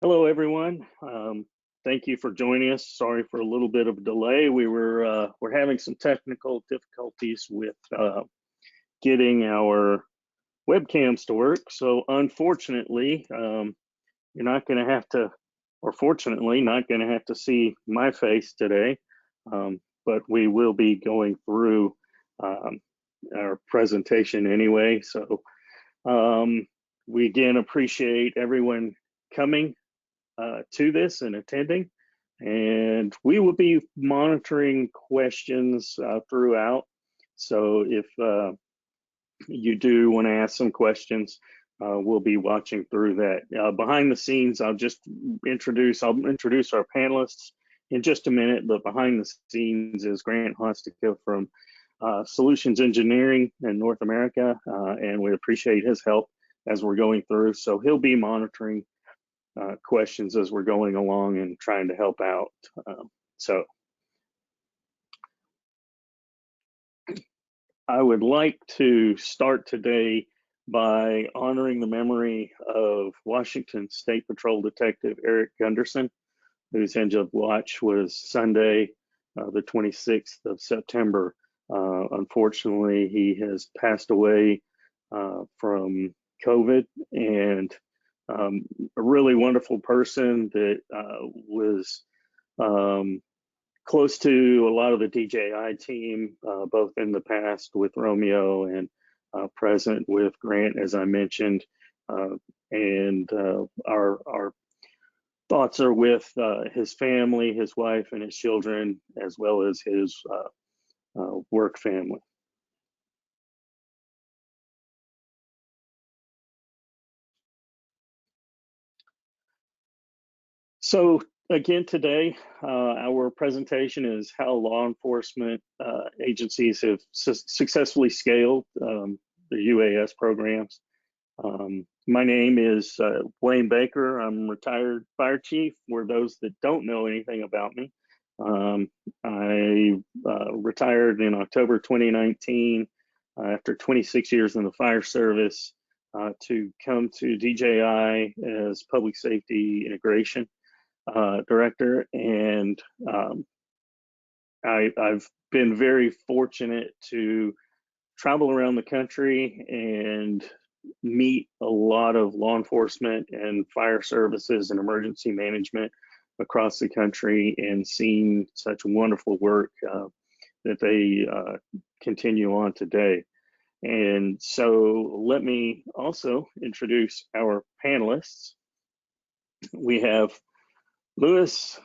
Hello, everyone. Thank you for joining us. Sorry for a little bit of a delay. We're having some technical difficulties with getting our webcams to work. So unfortunately, you're not going to have to, or fortunately, not going to have to see my face today. But we will be going through our presentation anyway. So we again appreciate everyone coming to this and attending, and we will be monitoring questions throughout. So if you do want to ask some questions, we'll be watching through that. Behind the scenes, I'll introduce our panelists in just a minute, but behind the scenes is Grant Hostica from Solutions Engineering in North America, and we appreciate his help as we're going through. So he'll be monitoring questions as we're going along and trying to help out. So I would like to start today by honoring the memory of Washington State Patrol Detective Eric Gunderson, whose end of watch was Sunday, the 26th of September. Unfortunately, he has passed away from COVID, and a really wonderful person that was close to a lot of the DJI team, both in the past with Romeo and present with Grant, as I mentioned. And our thoughts are with his family, his wife, and his children, as well as his work family. So again, today, our presentation is how law enforcement agencies have successfully scaled the UAS programs. My name is Wayne Baker. I'm retired fire chief. For those that don't know anything about me, I retired in October 2019 after 26 years in the fire service to come to DJI as public safety integration director, and I've been very fortunate to travel around the country and meet a lot of law enforcement and fire services and emergency management across the country, and seen such wonderful work that they continue on today. And so let me also introduce our panelists. We have Luis,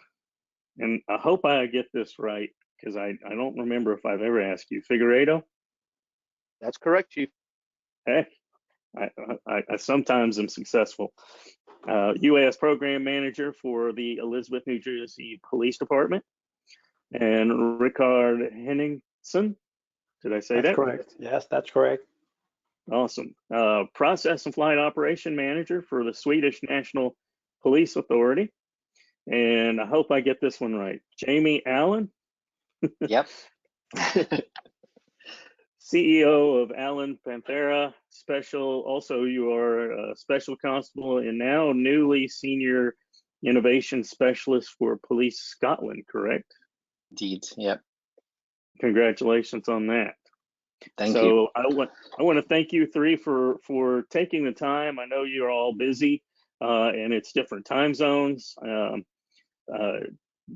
and I hope I get this right because I don't remember if I've ever asked you. Figueiredo? That's correct, Chief. Hey, I sometimes am successful. UAS Program Manager for the Elizabeth, New Jersey Police Department. And Rickard Henningsson. Did I say that? That's correct. Yes, that's correct. Awesome. Process and Flight Operation Manager for the Swedish National Police Authority. And I hope I get this one right. Jamie Allan? Yep. CEO of Allan Panthera Special. Also, you are a special constable and now newly senior innovation specialist for Police Scotland, correct? Indeed, yep. Congratulations on that. Thank you. So I want to thank you three for taking the time. I know you're all busy and it's different time zones.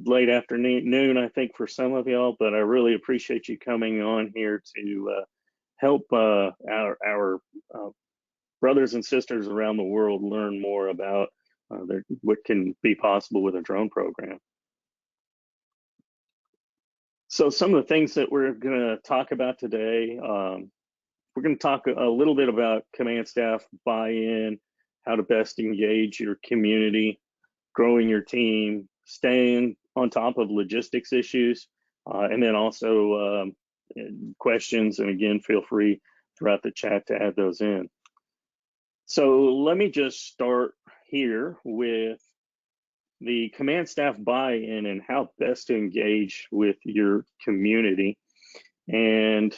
Late afternoon, I think, for some of y'all, but I really appreciate you coming on here to help our brothers and sisters around the world learn more about what can be possible with a drone program. So some of the things that we're going to talk about today, we're going to talk a little bit about command staff buy-in, how to best engage your community, growing your team, staying on top of logistics issues, and then also questions. And again, feel free throughout the chat to add those in. So let me just start here with the command staff buy-in and how best to engage with your community. And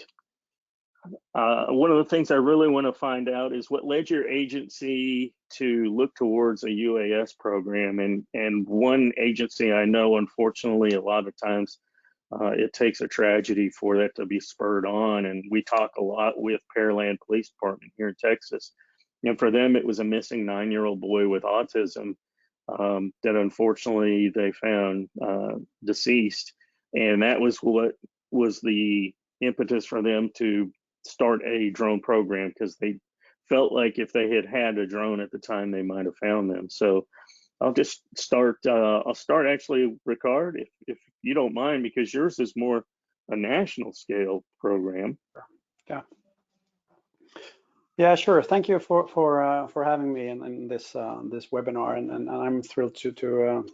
one of the things I really want to find out is what led your agency to look towards a UAS program. And one agency I know, unfortunately, a lot of times it takes a tragedy for that to be spurred on. And we talk a lot with Pearland Police Department here in Texas. And for them, it was a missing 9-year-old boy with autism that unfortunately they found deceased. And that was what was the impetus for them to start a drone program, because they felt like if they had had a drone at the time, they might have found them. So I'll just start. I'll start actually, Rickard, if you don't mind, because yours is more a national scale program. Yeah. Yeah, sure. Thank you for having me in this this webinar, and I'm thrilled to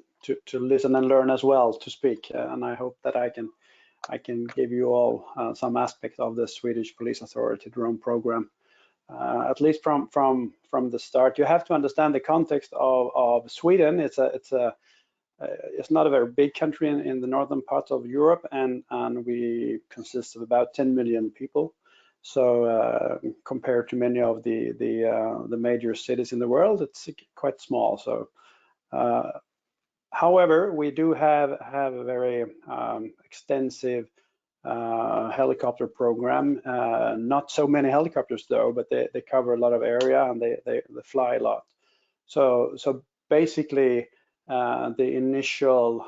listen and learn as well, to speak. And I hope that I can give you all some aspect of the Swedish Police Authority drone program. At least from the start, you have to understand the context of Sweden. It's not a very big country in the northern part of Europe, and we consist of about 10 million people. So compared to many of the major cities in the world, it's quite small. So however, we do have a very extensive helicopter program. Not so many helicopters though, but they cover a lot of area, and they fly a lot. So basically the initial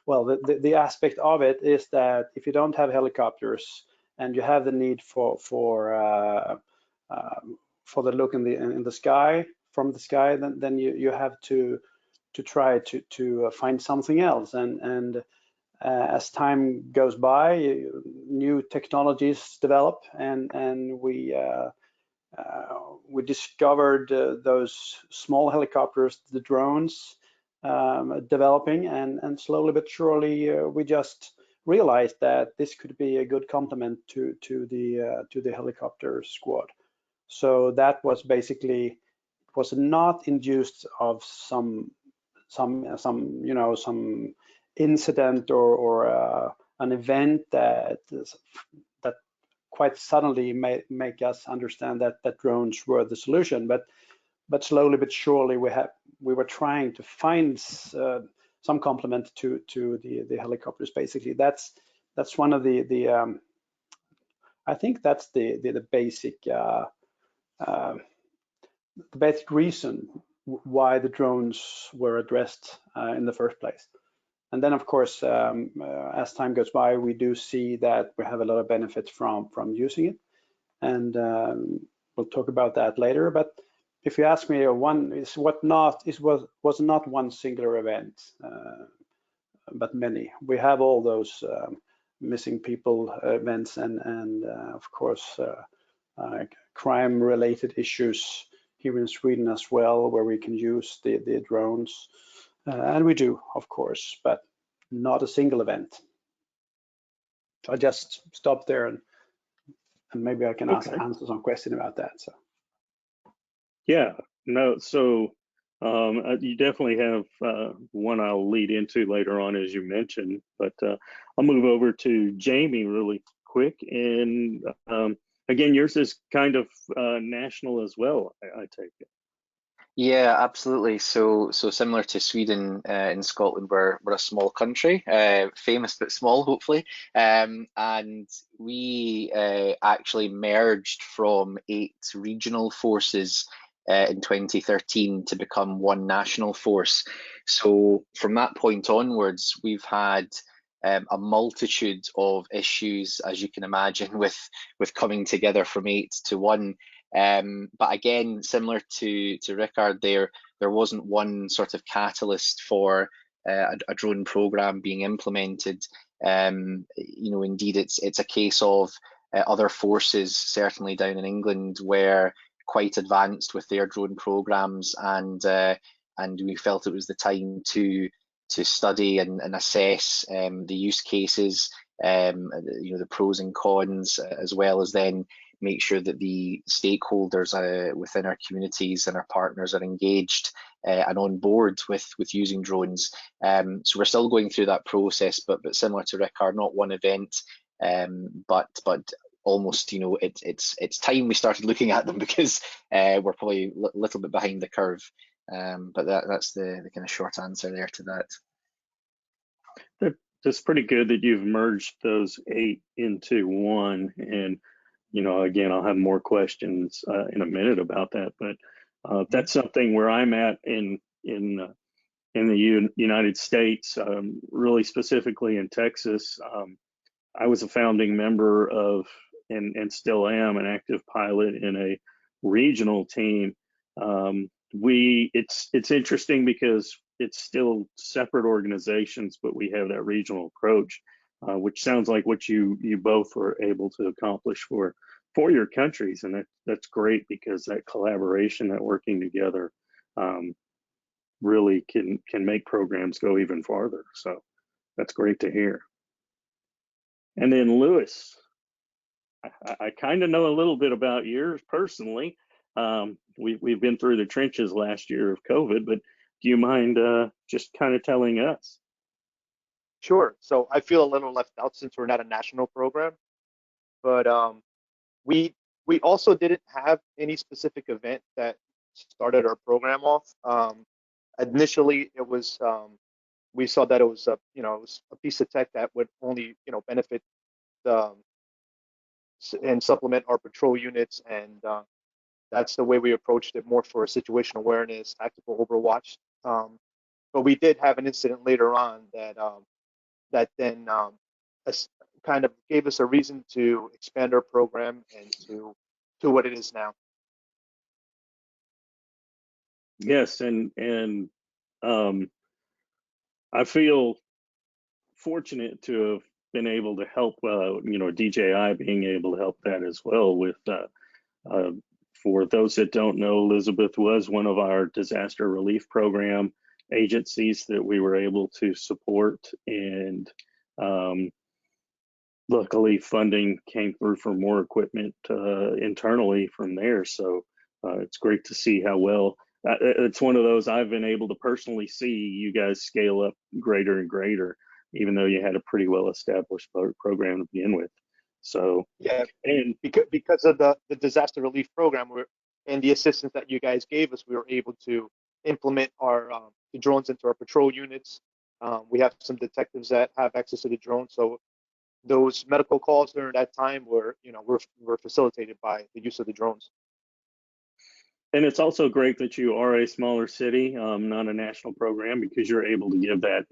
well, the aspect of it is that if you don't have helicopters and you have the need for the look in the sky, from the sky, then you have to try to find something else. And as time goes by, new technologies develop, and we discovered those small helicopters, the drones, developing, and slowly but surely we just realized that this could be a good complement to the helicopter squad. So that was basically, was not induced of some incident or an event that quite suddenly make us understand that drones were the solution, but slowly but surely we were trying to find some complement to the helicopters. Basically, that's one of the I think that's the basic reason why the drones were addressed in the first place. And then, of course, as time goes by, we do see that we have a lot of benefits from using it, and we'll talk about that later. But if you ask me, was not one singular event, but many. We have all those missing people events, and of course, crime-related issues here in Sweden as well, where we can use the drones. And we do, of course, but not a single event. So I just stop there, and maybe I can answer some question about that. So. Yeah, no, so you definitely have one I'll lead into later on, as you mentioned, but I'll move over to Jamie really quick. And again, yours is kind of national as well, I take it. Yeah, absolutely. So similar to Sweden, in Scotland, we're a small country, famous but small, hopefully. And we actually merged from 8 regional forces in 2013 to become one national force. So from that point onwards, we've had a multitude of issues, as you can imagine, with coming together from 8 to 1. But again, similar to Rickard, there wasn't one sort of catalyst for a drone program being implemented. Indeed, it's a case of other forces, certainly down in England, were quite advanced with their drone programs, and we felt it was the time to study and assess the use cases, the pros and cons, as well as then make sure that the stakeholders within our communities and our partners are engaged and on board with using drones. So we're still going through that process, but similar to Rickard, not one event, but almost, it's time we started looking at them because we're probably a little bit behind the curve. But that's the kind of short answer there to that. That's pretty good that you've merged those 8 into one. And, again, I'll have more questions in a minute about that. But that's something where I'm at in the United States, really specifically in Texas. I was a founding member of, and still am, an active pilot in a regional team. It's interesting because it's still separate organizations, but we have that regional approach, which sounds like what you both were able to accomplish for your countries, and that's great because that collaboration, that working together, really can make programs go even farther. So that's great to hear. And then Luis, I kind of know a little bit about yours personally. We've been through the trenches last year of COVID, but do you mind just kind of telling us? Sure. So I feel a little left out since we're not a national program, but we also didn't have any specific event that started our program off. Initially, it was we saw that it was it was a piece of tech that would only benefit and supplement our patrol units, and that's the way we approached it, more for situational awareness, tactical overwatch. But we did have an incident later on that then kind of gave us a reason to expand our program and to what it is now. Yes, and I feel fortunate to have been able to help, DJI being able to help that as well with, for those that don't know, Elizabeth was one of our disaster relief program agencies that we were able to support, and luckily funding came through for more equipment internally from there. So it's great to see how well, it's one of those I've been able to personally see you guys scale up greater and greater, even though you had a pretty well established program to begin with. So yeah, and because of the disaster relief program and the assistance that you guys gave us, we were able to implement our the drones into our patrol units. We have some detectives that have access to the drones, so those medical calls during that time were facilitated by the use of the drones. And it's also great that you are a smaller city, not a national program, because you're able to give that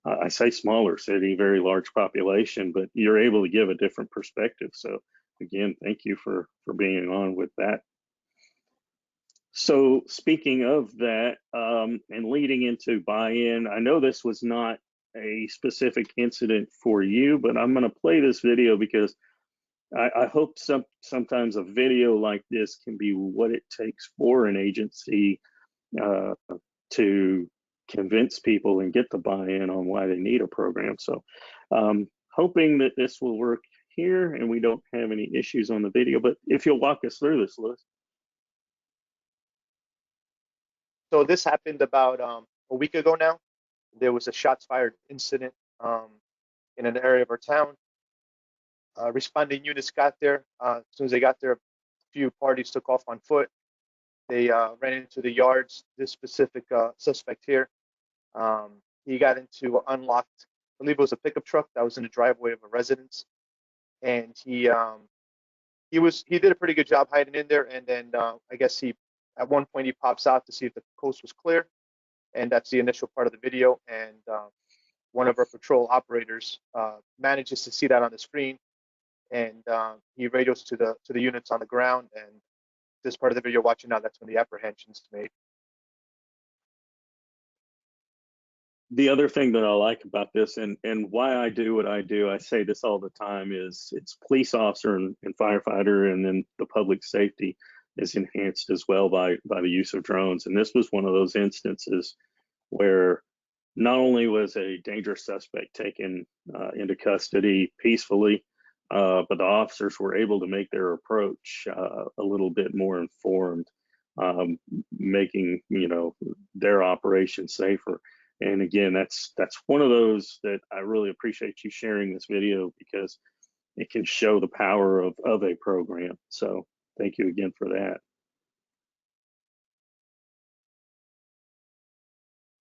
I say smaller city, very large population, but you're able to give a different perspective. So again, thank you for being on with that. So speaking of that, and leading into buy-in, I know this was not a specific incident for you, but I'm going to play this video because I hope sometimes a video like this can be what it takes for an agency to convince people and get the buy-in on why they need a program. So hoping that this will work here and we don't have any issues on the video, but if you'll walk us through this, Liz. So this happened about a week ago now. There was a shots fired incident in an area of our town. Responding units got there. As soon as they got there, a few parties took off on foot. They ran into the yards. This specific suspect here, he got into unlocked, I believe it was a pickup truck that was in the driveway of a residence, and he did a pretty good job hiding in there. And then I guess at one point he pops out to see if the coast was clear, and that's the initial part of the video. And one of our patrol operators manages to see that on the screen, and he radios to the units on the ground. And this part of the video you're watching now, that's when the apprehension's made. The other thing that I like about this, and why I do what I do, I say this all the time, is it's police officer and firefighter, and then the public safety is enhanced as well by the use of drones. And this was one of those instances where not only was a dangerous suspect taken into custody peacefully, but the officers were able to make their approach a little bit more informed, making their operation safer. And again, that's one of those that I really appreciate you sharing this video, because it can show the power of a program. So thank you again for that.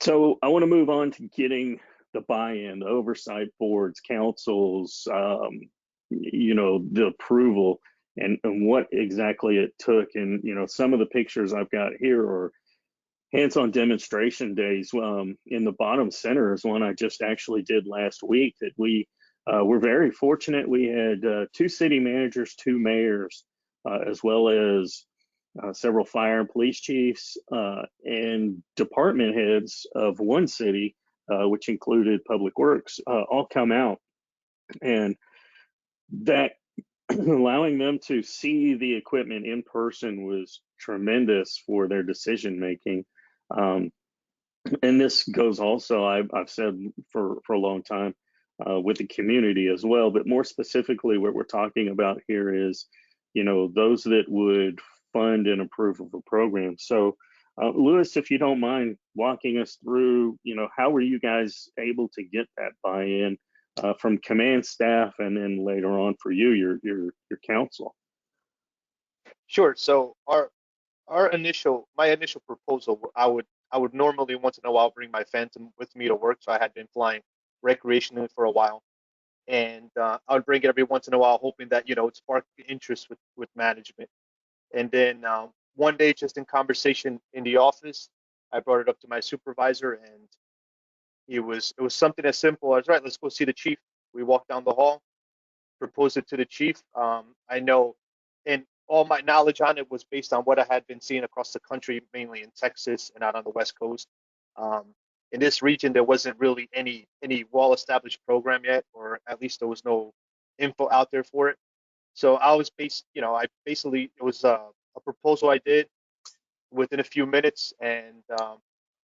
So I want to move on to getting the buy-in, the oversight boards, councils, you know, the approval, and what exactly it took. And, you know, some of the pictures I've got here are hands-on demonstration days. In the bottom center is one I just actually did last week that we were very fortunate. We had 2 city managers, 2 mayors, as well as several fire and police chiefs and department heads of one city, which included public works, all come out. And that allowing them to see the equipment in person was tremendous for their decision making. And this goes also, I've said for a long time, with the community as well, but more specifically what we're talking about here is, you know, those that would fund and approve of a program. So Luis, if you don't mind walking us through, you know, how were you guys able to get that buy-in from command staff, and then later on for you, your council? Sure. So my initial proposal, I would normally once in a while bring my Phantom with me to work. So I had been flying recreationally for a while, and I would bring it every once in a while, hoping that, you know, it sparked interest with management. And then one day, just in conversation in the office, I brought it up to my supervisor, and it was something as simple as, right, let's go see the chief. We walked down the hall, proposed it to the chief. I know, and all my knowledge on it was based on what I had been seeing across the country, mainly in Texas and out on the West Coast. In this region, there wasn't really any well-established program yet, or at least there was no info out there for it. So I was it was a proposal I did within a few minutes, and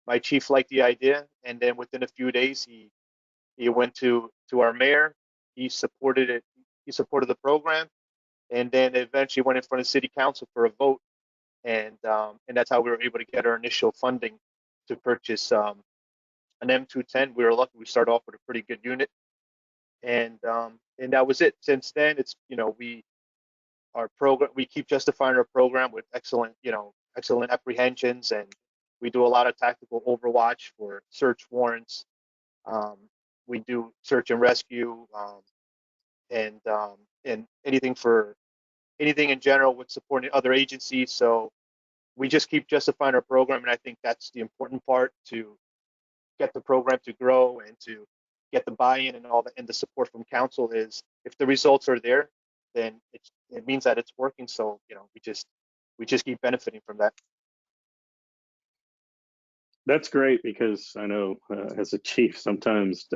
my chief liked the idea. And then within a few days, he went to our mayor. He supported it. He supported the program, and then eventually went in front of city council for a vote. And that's how we were able to get our initial funding to purchase an M210. We were lucky. We started off with a pretty good unit, and that was it. Since then, it's, you know, we keep justifying our program with excellent apprehensions, and we do a lot of tactical overwatch for search warrants. We do search and rescue, and anything in general with supporting other agencies. So we just keep justifying our program, and I think that's the important part, to get the program to grow and to get the buy-in and all that, and the support from council. Is if the results are there, then it means that it's working. So, you know, we just keep benefiting from that. That's great, because I know as a chief, sometimes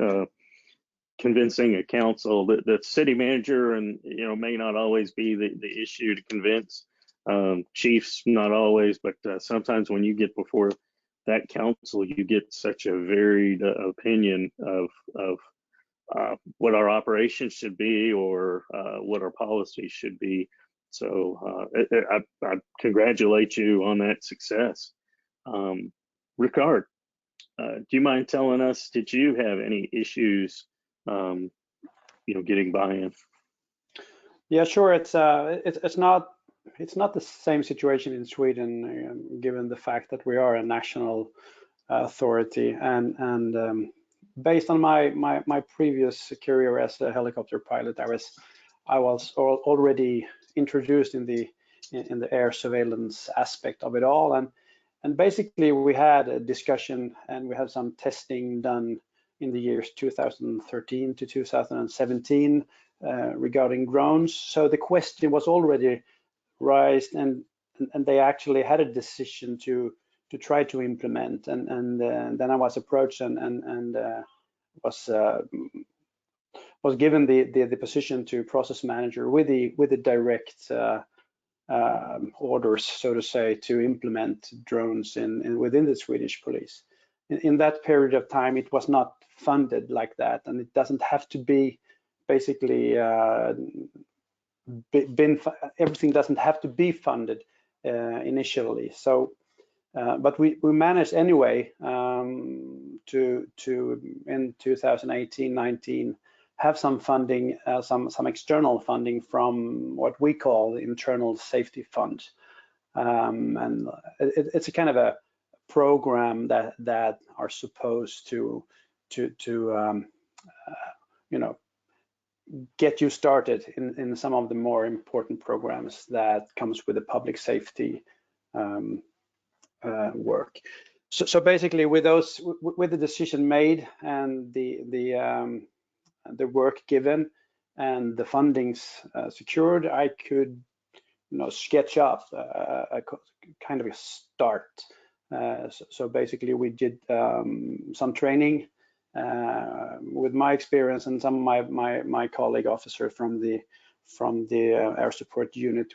convincing a council, that the city manager, and, you know, may not always be the issue to convince. Chiefs, not always, but sometimes when you get before that council, you get such a varied opinion of what our operations should be, or what our policies should be. So I congratulate you on that success. Rickard, do you mind telling us, did you have any issues, you know, getting buy-in? Yeah, sure. It's not the same situation in Sweden, given the fact that we are a national authority, and based on my previous career as a helicopter pilot, I was already introduced in the air surveillance aspect of it all, and basically we had a discussion, and we had some testing done in the years 2013 to 2017 regarding drones. So the question was already raised, and they actually had a decision to try to implement, and then I was approached and was given the position to process manager with the direct orders, so to say, to implement drones within the Swedish police. In that period of time, it was not funded like that, and it doesn't have to be basically everything doesn't have to be funded initially. So, but we managed anyway to in 2018-19 have some funding, some external funding from what we call the Internal Safety Fund, and it's a kind of a program that are supposed to you know, get you started in some of the more important programs that comes with the public safety work. So basically, with the decision made and the work given and the fundings secured, I could, you know, sketch up a kind of a start. So basically, we did some training with my experience and some of my colleague officer from the air support unit.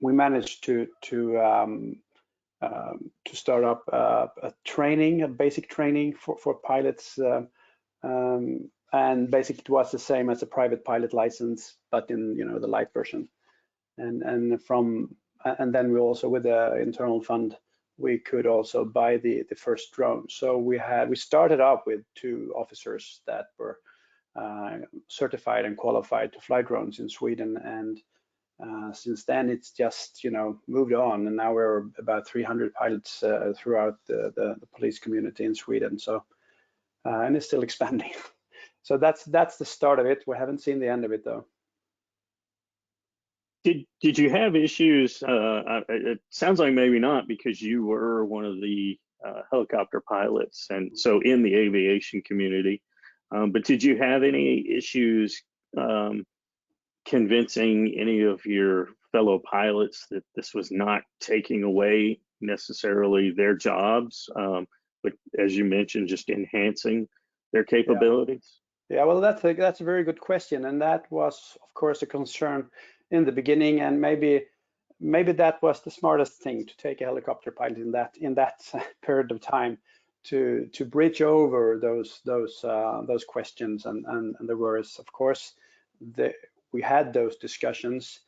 We managed to start up a basic training for pilots, and basically it was the same as a private pilot license, but in, you know, the light version. And then we also, with the internal fund, we could also buy the first drone. So we started up with 2 officers that were certified and qualified to fly drones in Sweden, and since then it's just, you know, moved on, and now we're about 300 pilots throughout the police community in Sweden. So and it's still expanding. So that's the start of it. We haven't seen the end of it though. Did you have issues? It sounds like maybe not, because you were one of the helicopter pilots, and so in the aviation community. But did you have any issues convincing any of your fellow pilots that this was not taking away necessarily their jobs, but as you mentioned, just enhancing their capabilities? Yeah, well, that's a very good question, and that was, of course, a concern in the beginning, and maybe that was the smartest thing, to take a helicopter pilot in that period of time to bridge over those questions and the worries. Of course, we had those discussions,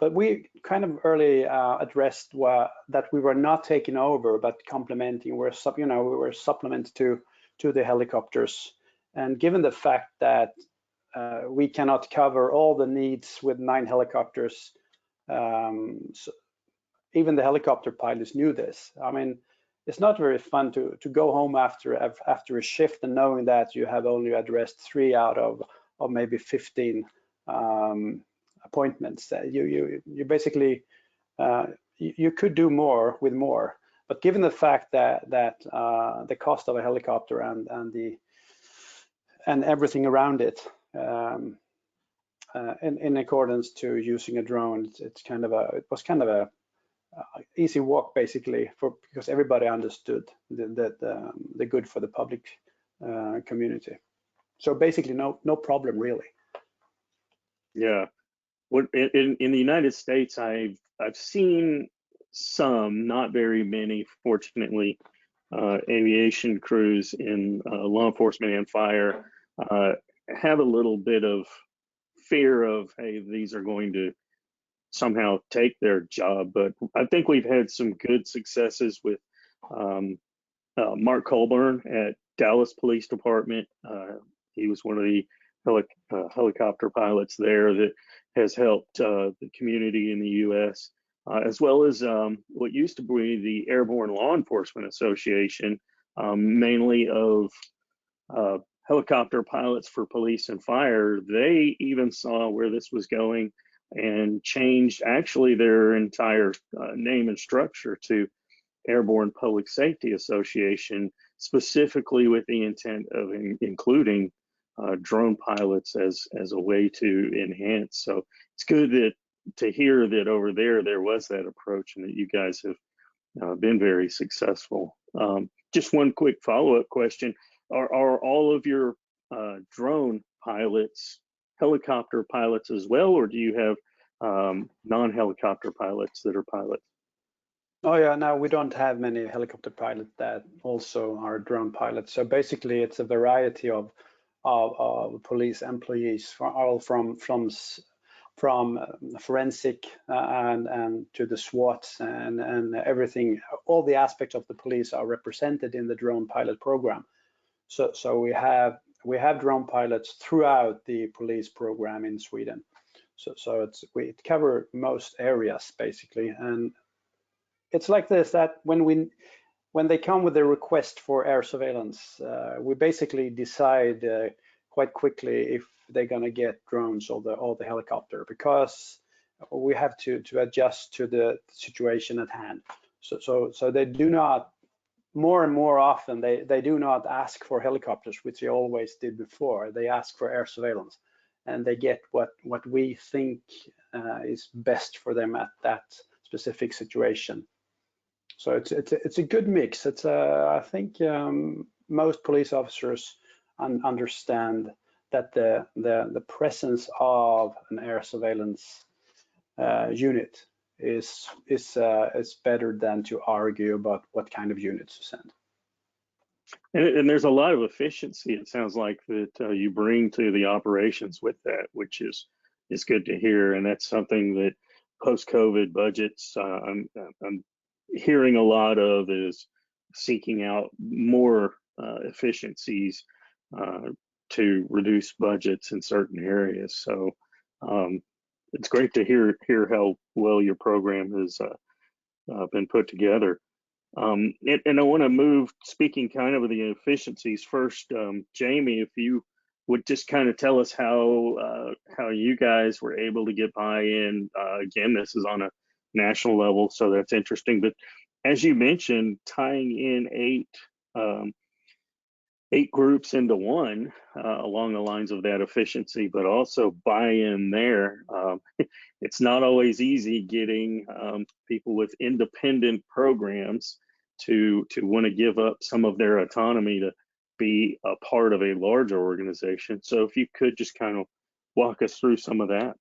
but we kind of early addressed that we were not taking over, but complementing. We were supplement to the helicopters. And given the fact that we cannot cover all the needs with 9 helicopters, so even the helicopter pilots knew this. I mean, it's not very fun to go home after a shift and knowing that you have only addressed 3 out of maybe 15 appointments. You basically you could do more with more, but given the fact that the cost of a helicopter and everything around it, in accordance to using a drone, it was kind of a easy walk, basically, because everybody understood the good for the public community. So basically, no problem really. Yeah. In the United States, I've seen some, not very many, fortunately, aviation crews in law enforcement and fire have a little bit of fear of, hey, these are going to somehow take their job. But I think we've had some good successes with Mark Colburn at Dallas Police Department. He was one of the helicopter pilots there that has helped the community in the U.S., as well as what used to be the Airborne Law Enforcement Association, mainly of helicopter pilots for police and fire. They even saw where this was going and changed actually their entire name and structure to Airborne Public Safety Association, specifically with the intent of including drone pilots as a way to enhance. So it's good to hear that over there was that approach, and that you guys have been very successful. Just one quick follow-up question: Are all of your drone pilots helicopter pilots as well, or do you have non-helicopter pilots that are pilots? Oh yeah, no, we don't have many helicopter pilots that also are drone pilots. So basically, it's a variety of police employees, all from forensic and to the SWAT and everything. All the aspects of the police are represented in the drone pilot program. So we have drone pilots throughout the police program in Sweden. So it covers most areas basically, and it's like this, that when they come with a request for air surveillance, we basically decide quite quickly if they're going to get drones or the helicopter, because we have to adjust to the situation at hand. So they do not, more and more often, they do not ask for helicopters, which they always did before. They ask for air surveillance, and they get what we think is best for them at that specific situation. So it's a good mix. I think most police officers understand that the presence of an air surveillance unit is better than to argue about what kind of units to send. And there's a lot of efficiency, it sounds like, that you bring to the operations with that, which is good to hear. And that's something that post-COVID budgets, I'm hearing a lot of, is seeking out more efficiencies to reduce budgets in certain areas. So it's great to hear how well your program has been put together. And I want to move, speaking kind of the efficiencies first, Jamie, if you would just kind of tell us how you guys were able to get buy-in. Again, this is on a national level, so that's interesting. But as you mentioned, tying in eight groups into one along the lines of that efficiency, but also buy-in there. It's not always easy getting people with independent programs to want to give up some of their autonomy to be a part of a larger organization. So if you could just kind of walk us through some of that.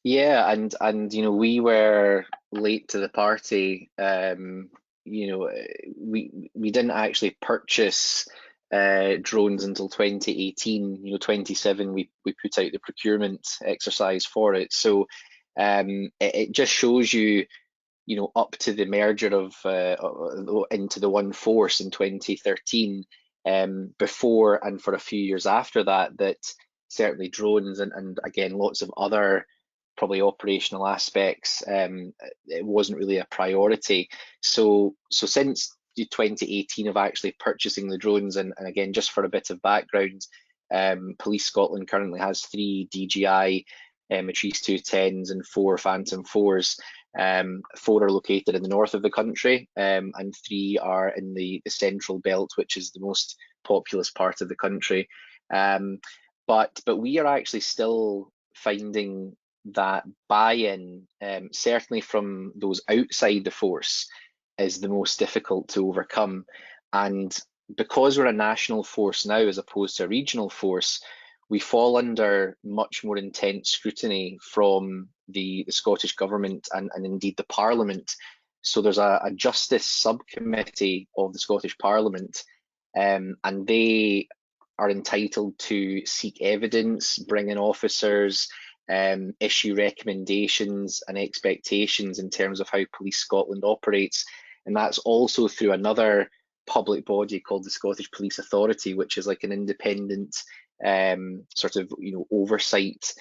Yeah, and you know, we were late to the party. You know, we didn't actually purchase drones until 2018. You know, 27 we put out the procurement exercise for it. So it just shows you, you know, up to the merger of into the one force in 2013, before and for a few years after that, that certainly drones and again lots of other probably operational aspects, it wasn't really a priority. So since 2018 of actually purchasing the drones, and again, just for a bit of background, Police Scotland currently has 3 DJI Matrice 210s and 4 Phantom 4s. 4 are located in the north of the country, and 3 are in the central belt, which is the most populous part of the country. But we are actually still finding that buy-in, certainly from those outside the force, is the most difficult to overcome. And because we're a national force now as opposed to a regional force, we fall under much more intense scrutiny from the Scottish Government and indeed the Parliament. So there's a Justice Subcommittee of the Scottish Parliament, and they are entitled to seek evidence, bring in officers, issue recommendations and expectations in terms of how Police Scotland operates. And that's also through another public body called the Scottish Police Authority, which is like an independent sort of, you know, oversight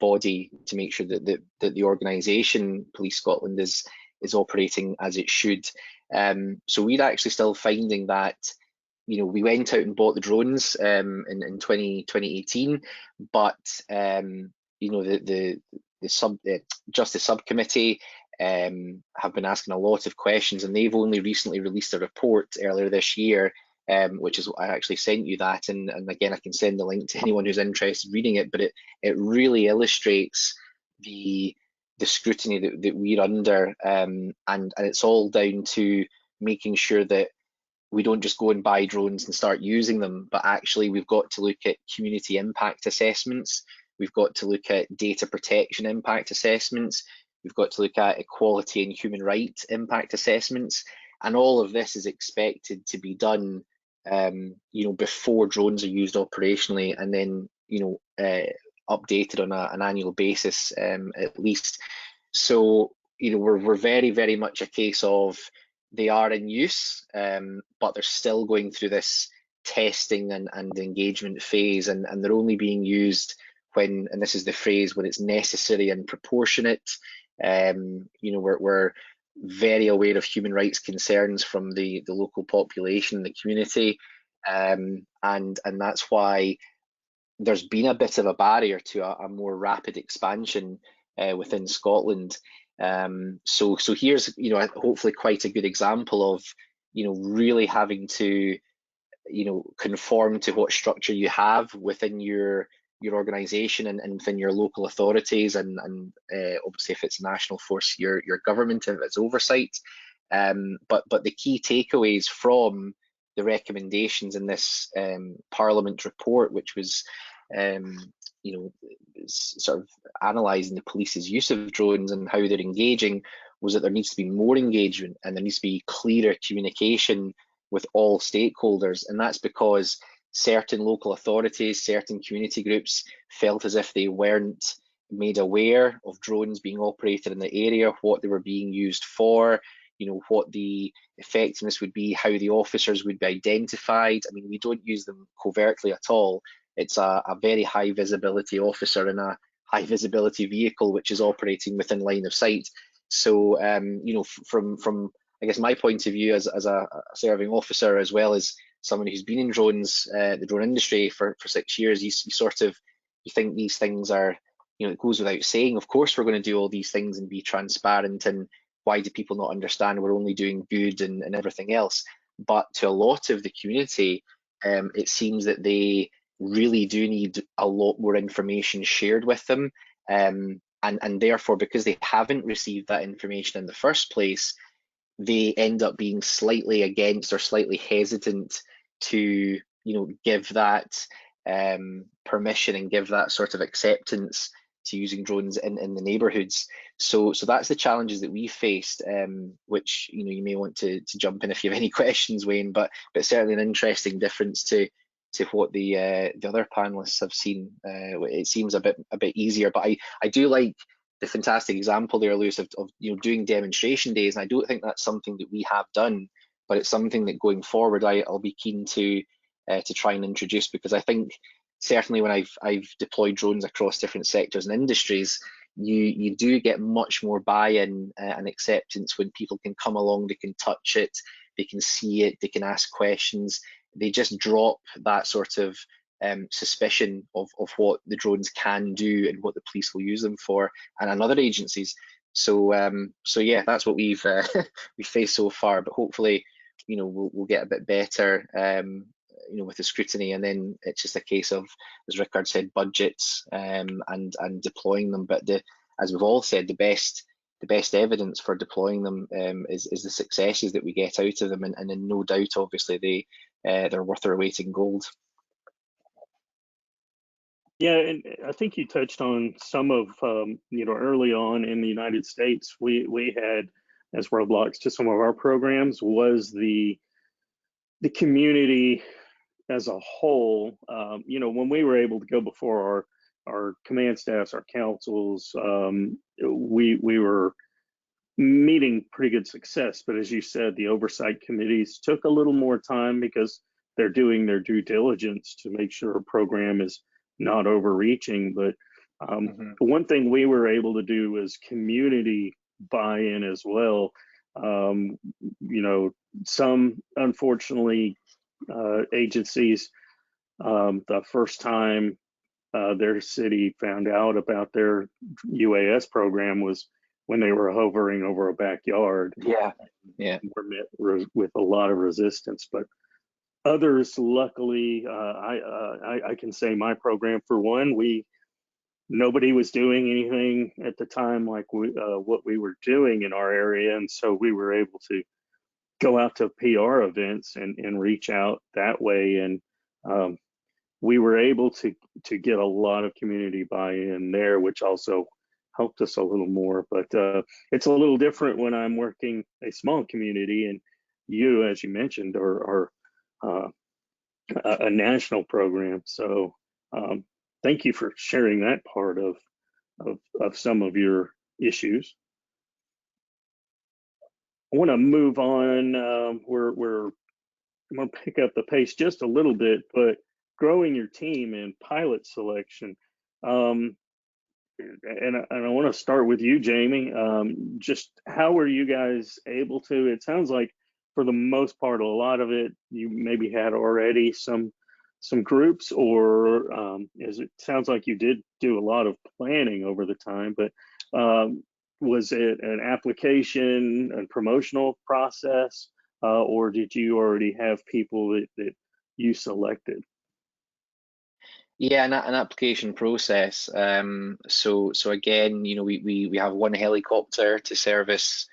body to make sure that the organisation Police Scotland is operating as it should. So we're actually still finding that, you know, we went out and bought the drones in 2018, but you know, the Justice Subcommittee have been asking a lot of questions, and they've only recently released a report earlier this year, which is, I actually sent you that, and again, I can send the link to anyone who's interested in reading it, but it really illustrates the scrutiny that we're under, and it's all down to making sure that we don't just go and buy drones and start using them, but actually we've got to look at community impact assessments, we've got to look at data protection impact assessments, we've got to look at equality and human rights impact assessments, and all of this is expected to be done, you know, before drones are used operationally, and then, you know, updated on an annual basis, at least. So, you know, we're very, very much a case of they are in use, but they're still going through this testing and engagement phase, and they're only being used when, and this is the phrase, when it's necessary and proportionate. We're very aware of human rights concerns from the local population, the community, and that's why there's been a bit of a barrier to a more rapid expansion within Scotland. So here's hopefully quite a good example of really having to conform to what structure you have within your organisation and within your local authorities, and obviously if it's a national force, your government, if it's oversight. But the key takeaways from the recommendations in this Parliament report, which was sort of analysing the police's use of drones and how they're engaging, was that there needs to be more engagement and there needs to be clearer communication with all stakeholders. And that's because certain local authorities, certain community groups felt as if they weren't made aware of drones being operated in the area, what they were being used for, what the effectiveness would be, how the officers would be identified. I mean, we don't use them covertly at all. It's a very high visibility officer in a high visibility vehicle which is operating within line of sight. So, from I guess my point of view as a serving officer, as well as someone who's been in drones, the drone industry for 6 years, you think these things are, it goes without saying, of course we're going to do all these things and be transparent, and why do people not understand we're only doing good and everything else? But to a lot of the community, it seems that they really do need a lot more information shared with them, and therefore, because they haven't received that information in the first place, they end up being slightly against or slightly hesitant to give that permission and give that sort of acceptance to using drones in the neighbourhoods. So that's the challenges that we faced, which you may want to jump in if you have any questions, Wayne, but certainly an interesting difference to what the other panelists have seen. It seems a bit easier, but I do like the fantastic example there, Lewis, of doing demonstration days, and I don't think that's something that we have done, but it's something that going forward I'll be keen to try and introduce, because I think certainly when I've deployed drones across different sectors and industries, you do get much more buy-in and acceptance when people can come along, they can touch it, they can see it, they can ask questions, they just drop that sort of suspicion of what the drones can do and what the police will use them for, and other agencies. So yeah, that's what we've we faced so far, but hopefully we'll get a bit better with the scrutiny, and then it's just a case of, as Rickard said, budgets and deploying them. But as we've all said, the best evidence for deploying them is the successes that we get out of them, and in no doubt, obviously, they're worth their weight in gold. Yeah, and I think you touched on some of, early on in the United States, we had as roadblocks to some of our programs was the community as a whole. When we were able to go before our command staffs, our councils, we were meeting pretty good success. But as you said, the oversight committees took a little more time because they're doing their due diligence to make sure a program is not overreaching. But one thing we were able to do was community buy-in as well. Some, unfortunately, agencies, the first time their city found out about their UAS program was when they were hovering over a backyard. Yeah. Were met with a lot of resistance. But others, luckily, I can say my program, for one, nobody was doing anything at the time like what we were doing in our area, and so we were able to go out to PR events and reach out that way, and we were able to get a lot of community buy-in there, which also helped us a little more. But it's a little different when I'm working a small community, and you, as you mentioned, are a national program. So thank you for sharing that part of some of your issues. I want to move on. We're gonna pick up the pace just a little bit, but growing your team and pilot selection. And I want to start with you, Jamie. Just how were you guys able to? It sounds like for the most part, a lot of it you maybe had already some groups, or as it sounds like you did do a lot of planning over the time. But was it an application and promotional process, or did you already have people that you selected? Yeah, an application process. So again, you know, we have one helicopter to service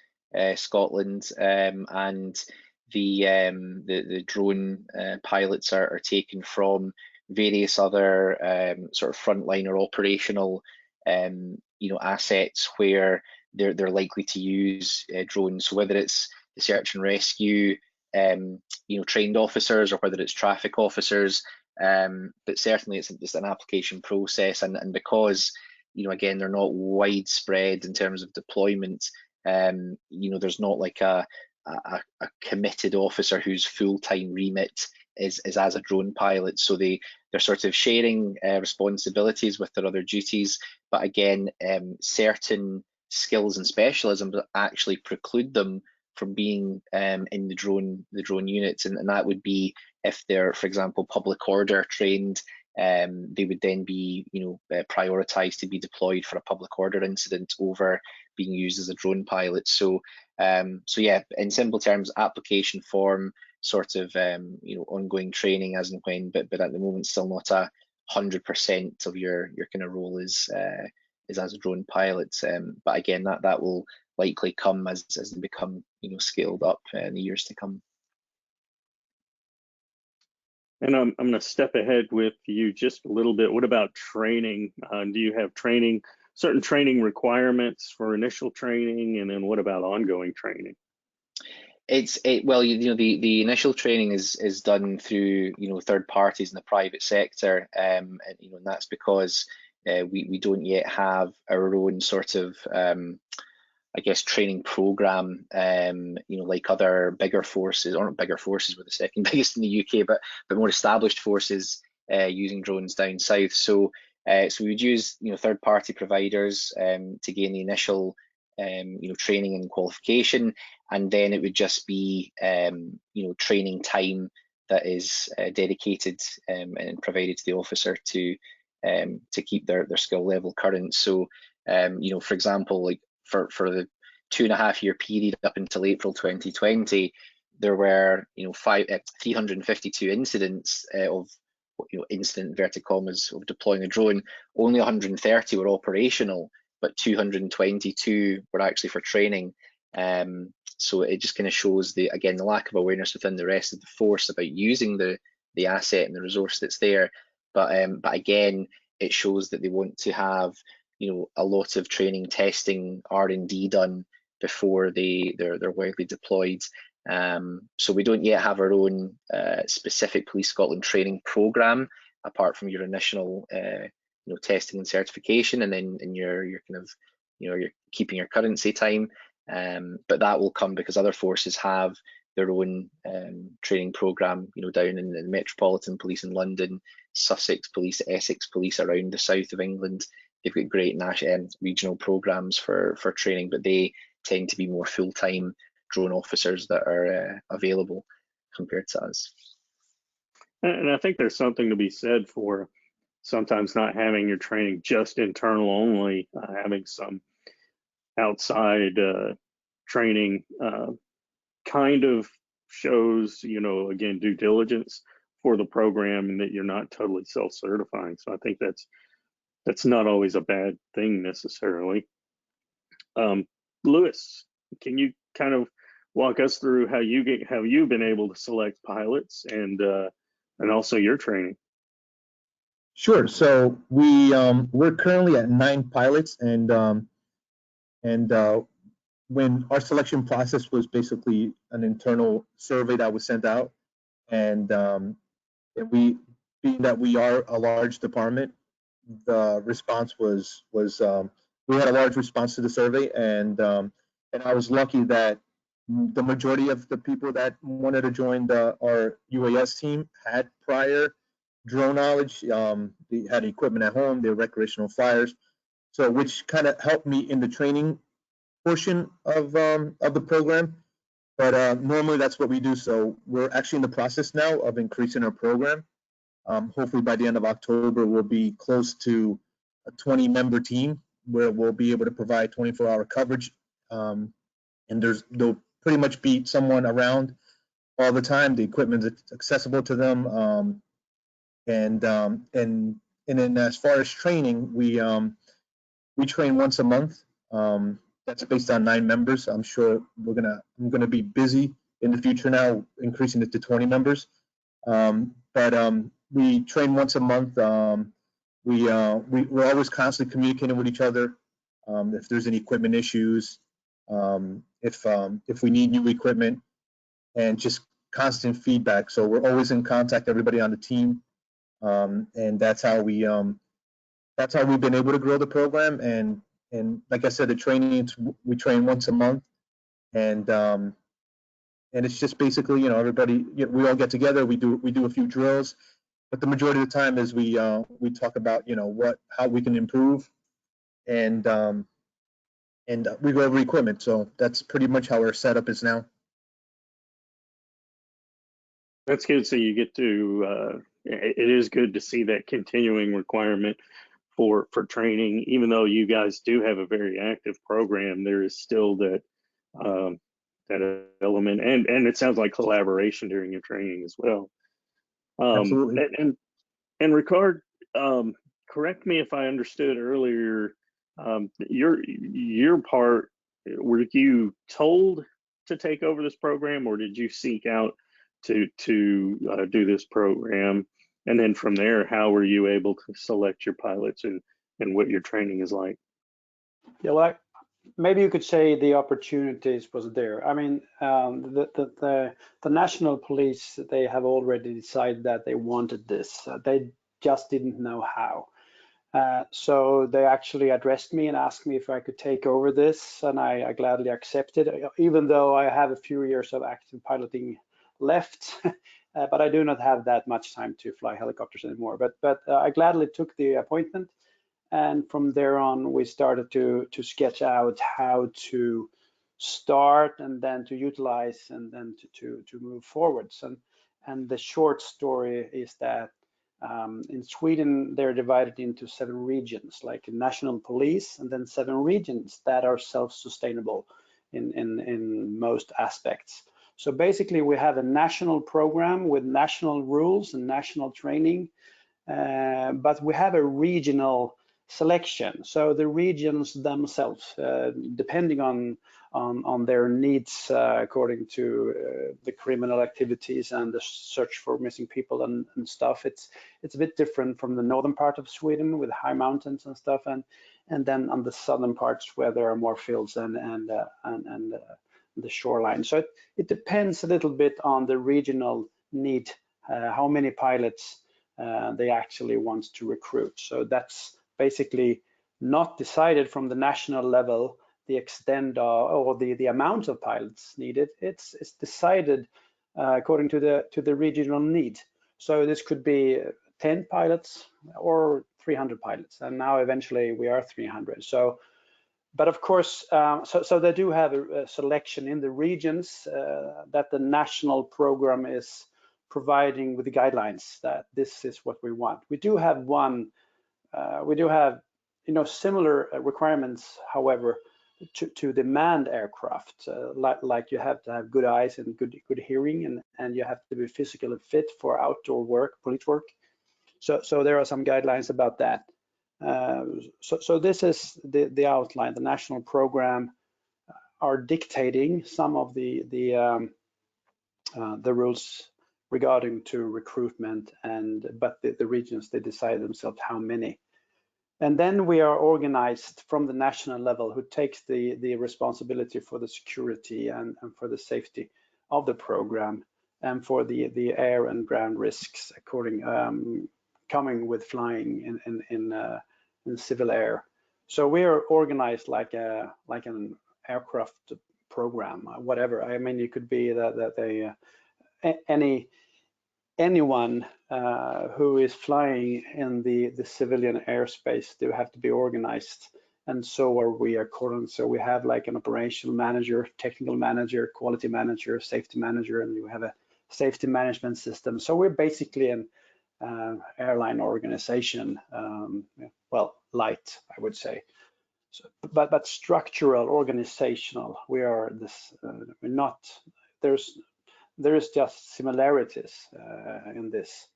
Scotland, and the drone pilots are taken from various other sort of frontline or operational you know, assets where they're likely to use drones. So whether it's the search and rescue you know, trained officers, or whether it's traffic officers. But certainly it's an application process, and because, you know, again, they're not widespread in terms of deployment, you know, there's not like a committed officer whose full-time remit is as a drone pilot. So they're sort of sharing responsibilities with their other duties, but again, certain skills and specialisms actually preclude them from being in the drone units, and that would be if they're, for example, public order trained. They would then be, you know, prioritized to be deployed for a public order incident over being used as a drone pilot. So so yeah, in simple terms, application form, sort of you know, ongoing training as and when, but at the moment still not 100% of your kind of role is as a drone pilot. But again, that will likely come as they become, you know, scaled up in the years to come. And I'm going to step ahead with you just a little bit. What about training? Do you have certain training requirements for initial training, and then what about ongoing training? Well, you know, the initial training is done through, you know, third parties in the private sector, and you know, and that's because we don't yet have our own sort of I guess training program, you know, like other bigger forces, or not bigger forces, we're the second biggest in the UK, but more established forces using drones down south. So so we would use, you know, third party providers to gain the initial you know, training and qualification, and then it would just be you know, training time that is dedicated and provided to the officer to keep their skill level current. So you know, for example, like for the 2.5-year period up until April 2020, there were, you know, 352 incidents of, you know, incident inverted commas of deploying a drone. Only 130 were operational, but 222 were actually for training. So it just kind of shows the lack of awareness within the rest of the force about using the asset and the resource that's there. But again, it shows that they want to have, you know, a lot of training, testing, R&D done before they're widely deployed. So we don't yet have our own specific Police Scotland training program, apart from your initial you know, testing and certification, and then in your kind of, you know, you're keeping your currency time. But that will come because other forces have their own training program, you know, down in the Metropolitan Police in London, Sussex Police, Essex Police around the south of England. They've got great national regional programs for training, but they tend to be more full-time drone officers that are available compared to us. And I think there's something to be said for sometimes not having your training just internal only, having some outside training kind of shows, you know, again, due diligence for the program, and that you're not totally self-certifying. So I think that's not always a bad thing necessarily. Luis, can you kind of walk us through how you've been able to select pilots, and also your training? Sure. So we're currently at 9 pilots, and when our selection process was basically an internal survey that was sent out, and being that we are a large department, the response was we had a large response to the survey, and I was lucky that The majority of the people that wanted to join our UAS team had prior drone knowledge. They had equipment at home, they're recreational flyers. So which kind of helped me in the training portion of the program. But normally that's what we do. So we're actually in the process now of increasing our program. Hopefully by the end of October, we'll be close to a 20-member team where we'll be able to provide 24-hour coverage. And there'll pretty much be someone around all the time. The equipment is accessible to them. And then as far as training, we train once a month. That's based on 9 members. I'm sure I'm gonna be busy in the future now, increasing it to 20 members. But we train once a month. We're always constantly communicating with each other. If there's any equipment issues, if we need new equipment, and just constant feedback. So we're always in contact, everybody on the team, and that's how we've been able to grow the program. And like I said, the training, we train once a month, and it's just basically, everybody, we all get together, we do a few drills, but the majority of the time is we talk about, how we can improve, and we go over equipment. So that's pretty much how our setup is now. That's good. So you get to, it is good to see that continuing requirement for training. Even though you guys do have a very active program, there is still that that element, and it sounds like collaboration during your training as well. Absolutely. And Rickard, correct me if I understood earlier, your part, were you told to take over this program, or did you seek out to do this program? And then from there, how were you able to select your pilots and what your training is like? Yeah, well, maybe you could say the opportunities was there. I mean, the national police, they have already decided that they wanted this. They just didn't know how. So they actually addressed me and asked me if I could take over this, and I gladly accepted, even though I have a few years of active piloting left. But I do not have that much time to fly helicopters anymore. But I gladly took the appointment, and from there on, we started to sketch out how to start, and then to utilize, and then to move forwards. And the short story is that in Sweden, they're divided into 7 regions, like national police, and then 7 regions that are self-sustainable in most aspects. So basically, we have a national program with national rules and national training, but we have a regional selection. So the regions themselves, depending on their needs, according to the criminal activities and the search for missing people and stuff, it's a bit different from the northern part of Sweden with high mountains and stuff, and then on the southern parts where there are more fields and the shoreline. So it depends a little bit on the regional need, how many pilots they actually want to recruit. So that's basically not decided from the national level, the extent or the amount of pilots needed. It's decided according to the regional need. So this could be 10 pilots or 300 pilots, and now eventually we are 300. So, but of course, so they do have a selection in the regions that the national program is providing with the guidelines that this is what we want. We do have similar requirements, however, to the manned aircraft, like you have to have good eyes and good hearing, and you have to be physically fit for outdoor work, police work. So there are some guidelines about that. So this is the outline. The national program are dictating some of the rules regarding to recruitment, but the regions, they decide themselves how many. And then we are organized from the national level, who takes the responsibility for the security and for the safety of the program, and for the air and ground risks coming with flying in civil air. So we are organized like an aircraft program, whatever. I mean, it could be that they anyone who is flying in the civilian airspace, they have to be organized, and so are we according. So we have like an operational manager, technical manager, quality manager, safety manager, and you have a safety management system. So we're basically an airline organization, well, light, I would say. So, but structural, organizational, we are this. We're not. There is just similarities in this,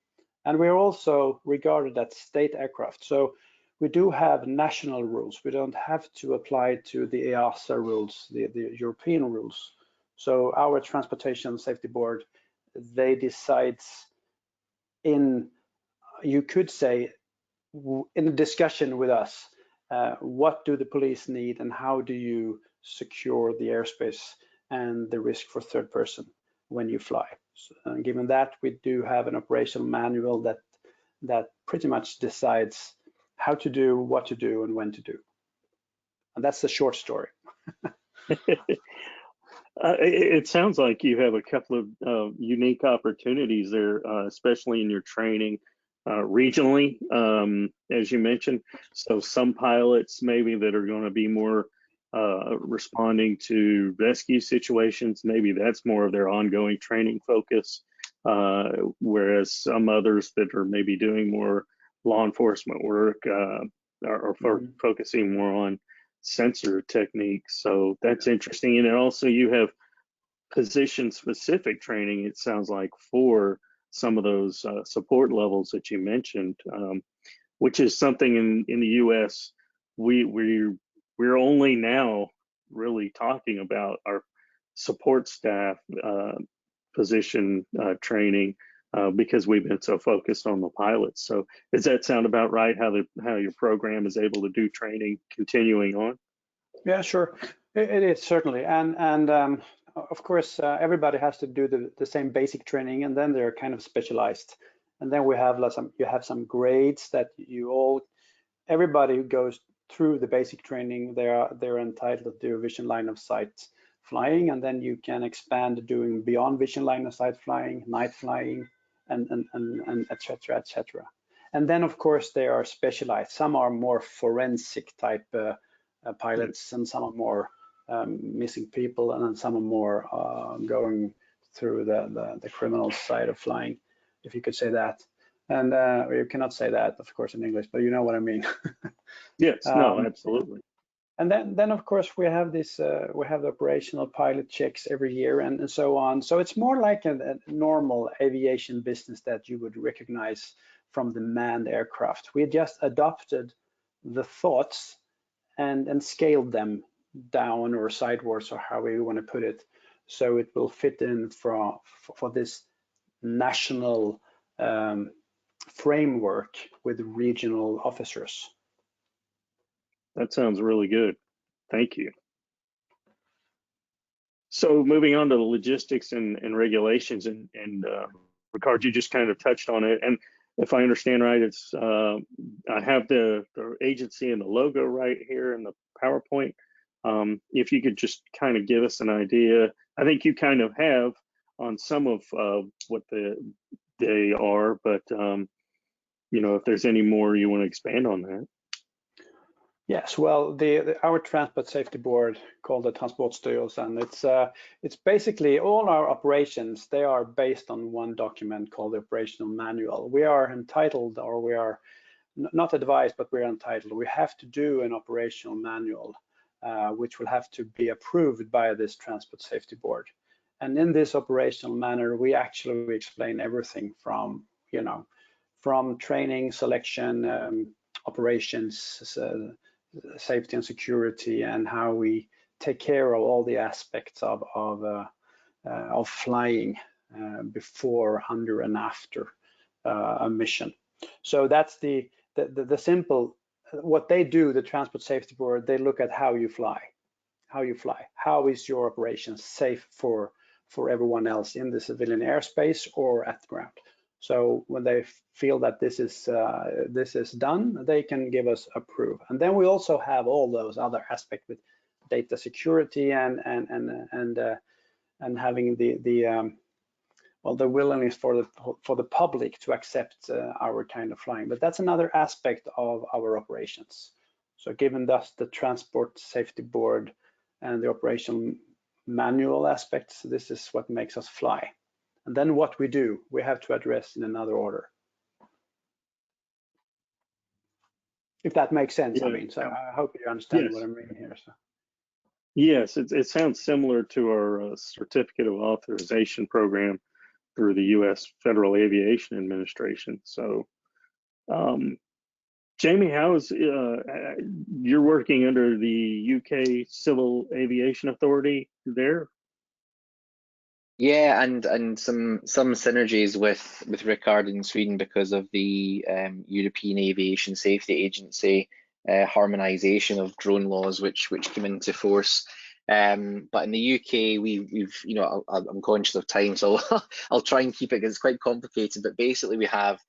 and we're also regarded as state aircraft. So we do have national rules. We don't have to apply to the EASA rules, the European rules. So our Transportation Safety Board, they decide in, you could say, in a discussion with us, what do the police need and how do you secure the airspace and the risk for third person when you fly. So, given that, we do have an operational manual that pretty much decides how to do, what to do, and when to do. And that's the short story. It sounds like you have a couple of unique opportunities there, especially in your training regionally, as you mentioned. So some pilots maybe that are going to be more responding to rescue situations, maybe that's more of their ongoing training focus, whereas some others that are maybe doing more law enforcement work are focusing more on sensor techniques. So that's interesting. And then also you have position specific training, it sounds like, for some of those support levels that you mentioned, which is something in the US we're only now really talking about our support staff position training because we've been so focused on the pilots. So does that sound about right, how your program is able to do training continuing on? Yeah, sure. It is certainly. And of course, everybody has to do the same basic training, and then they're kind of specialized. And then we have some grades that everybody who goes through the basic training, they're entitled to do vision line of sight flying, and then you can expand doing beyond vision line of sight flying, night flying, and etc. etc. And then of course they are specialized. Some are more forensic type pilots, and some are more missing people, and then some are more going through the criminal side of flying, if you could say that. And you cannot say that, of course, in English, but you know what I mean. Yes, no, absolutely. And then of course we have this we have the operational pilot checks every year and so on. So it's more like a normal aviation business that you would recognize from the manned aircraft. We just adopted the thoughts and scaled them down or sidewards, or however you want to put it, so it will fit in for this national framework with regional officers. That sounds really good. Thank you. So moving on to the logistics and regulations, and Rickard, you just kind of touched on it. And if I understand right, it's I have the agency and the logo right here in the PowerPoint. If you could just kind of give us an idea, I think you kind of have on some of what they are, but you know, if there's any more you want to expand on that. Yes, well, our Transport Safety Board, called the Transportstyrelsen, it's basically all our operations. They are based on one document called the Operational Manual. We are entitled, or we are not advised, but we're entitled. We have to do an operational manual, which will have to be approved by this Transport Safety Board. And in this operational manual, we actually explain everything from, you know, from training, selection, operations, safety and security, and how we take care of all the aspects of flying before, under, and after a mission. So that's the simple. What they do, the Transport Safety Board, they look at how you fly. How is your operation safe for everyone else in the civilian airspace or at the ground? So when they feel that this is done, they can give us approve. And then we also have all those other aspects with data security and having the willingness for the public to accept our kind of flying. But that's another aspect of our operations. So given thus the Transport Safety Board and the operational manual aspects, this is what makes us fly. And then what we do, we have to address in another order. If that makes sense, Yeah. I mean, so I hope you understand Yes. what I mean here. So. Yes, it sounds similar to our certificate of authorization program through the U.S. Federal Aviation Administration. So, Jamie, how's you're working under the UK Civil Aviation Authority there? Yeah, and some synergies with Rickard in Sweden because of the European Aviation Safety Agency harmonization of drone laws, which came into force. But in the UK, we've you know, I'm conscious of time, so I'll try and keep it because it's quite complicated. But basically, we have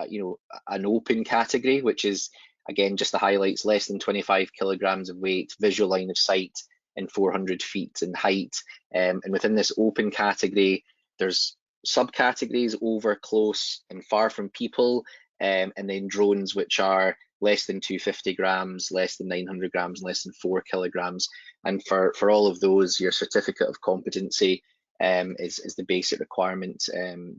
you know, an open category, which is, again, just the highlights: less than 25 kilograms of weight, visual line of sight, and 400 feet in height. And within this open category, there's subcategories: over, close, and far from people, and then drones, which are less than 250 grams, less than 900 grams, less than 4 kilograms. And for all of those, your certificate of competency is the basic requirement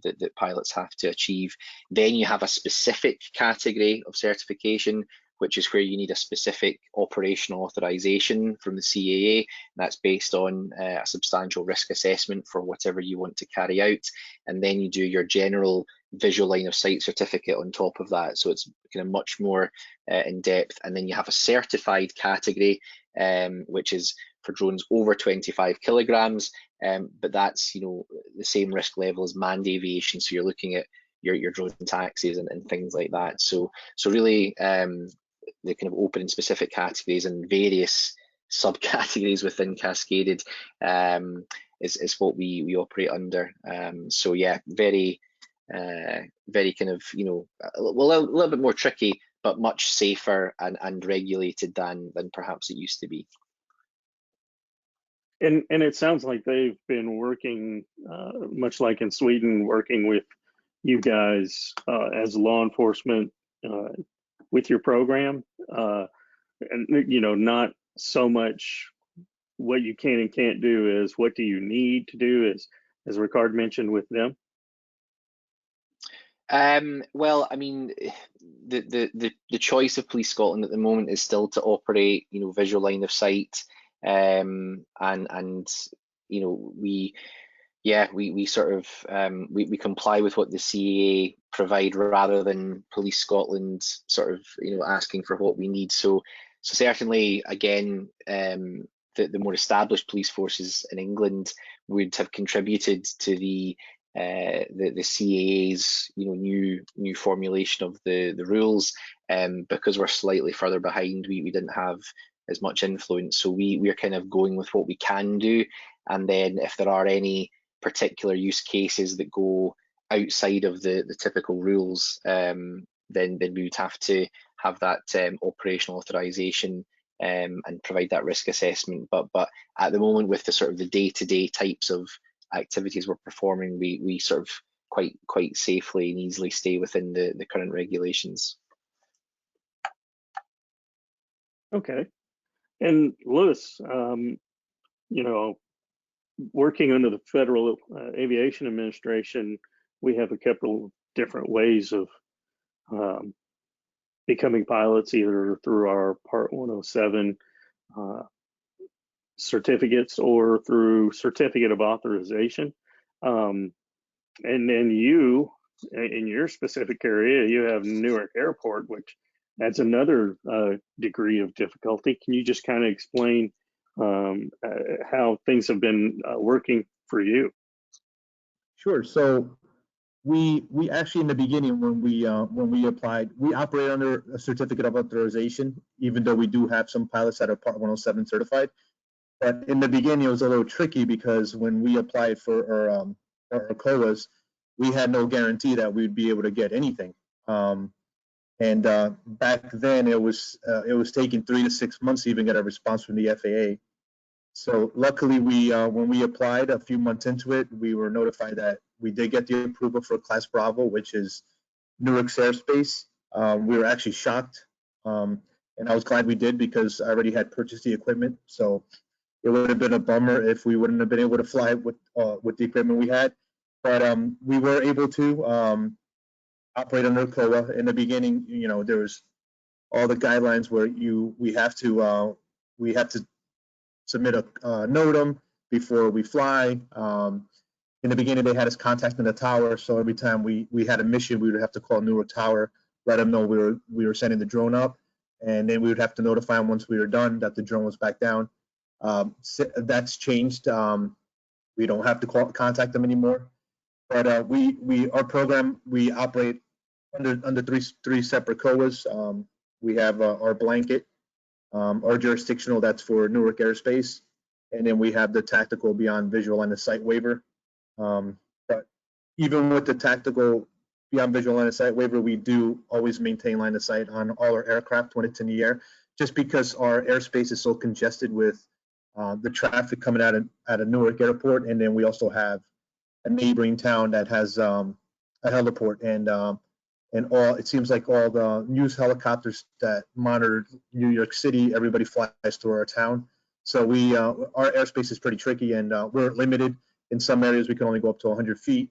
that pilots have to achieve. Then you have a specific category of certification, which is where you need a specific operational authorization from the CAA. That's based on a substantial risk assessment for whatever you want to carry out. And then you do your general visual line of sight certificate on top of that. So it's kind of much more in depth. And then you have a certified category, which is for drones over 25 kilograms. But that's, you know, the same risk level as manned aviation. So you're looking at your drone taxis and things like that. So really, the kind of open and specific categories and various subcategories within Cascaded is what we operate under. So yeah, very kind of, you know, a little bit more tricky, but much safer and regulated than perhaps it used to be. And it sounds like they've been working, much like in Sweden, working with you guys as law enforcement with your program, and you know, not so much what you can and can't do is what do you need to do, as Rickard mentioned with them. Well, I mean, the choice of Police Scotland at the moment is still to operate, you know, visual line of sight, and you know, we sort of we comply with what the CAA provide rather than Police Scotland sort of, you know, asking for what we need. So certainly, again, the more established police forces in England would have contributed to the CAA's, you know, new formulation of the rules. Because we're slightly further behind, we didn't have as much influence. So we're kind of going with what we can do, and then if there are any particular use cases that go outside of the typical rules, then we would have to have that operational authorization and provide that risk assessment. But at the moment, with the sort of the day-to-day types of activities we're performing, we sort of quite safely and easily stay within the current regulations. Okay. And Luis, you know, working under the Federal Aviation Administration, we have a couple of different ways of becoming pilots, either through our Part 107 certificates or through certificate of authorization. And then you, in your specific area, you have Newark Airport, which adds another degree of difficulty. Can you just kind of explain how things have been working for you? Sure. So we actually, in the beginning, when we applied, we operate under a certificate of authorization, even though we do have some pilots that are Part 107 certified. But in the beginning, it was a little tricky because when we applied for our COAs, we had no guarantee that we'd be able to get anything. And back then, it was taking 3 to 6 months to even get a response from the FAA. So luckily, when we applied a few months into it, we were notified that we did get the approval for Class Bravo, which is Newark's airspace. We were actually shocked, and I was glad we did because I already had purchased the equipment. So it would have been a bummer if we wouldn't have been able to fly with the equipment we had. But we were able to operate under COA. In the beginning, there was all the guidelines where we have to submit a NOTAM before we fly. In the beginning, they had us contacting the tower, so every time we had a mission, we would have to call Newark Tower, let them know we were sending the drone up, and then we would have to notify them once we were done that the drone was back down. That's changed. We don't have to contact them anymore. But our program, we operate under three separate COAs. We have our blanket, our jurisdictional, that's for Newark airspace, and then we have the tactical beyond visual line of sight waiver. But even with the tactical beyond visual line of sight waiver, we do always maintain line of sight on all our aircraft when it's in the air, just because our airspace is so congested with the traffic coming out of Newark Airport, and then we also have a neighboring town that has a heliport, and all, it seems like all the news helicopters that monitor New York City, everybody flies through our town. So our airspace is pretty tricky, and we're limited. In some areas, we can only go up to 100 feet,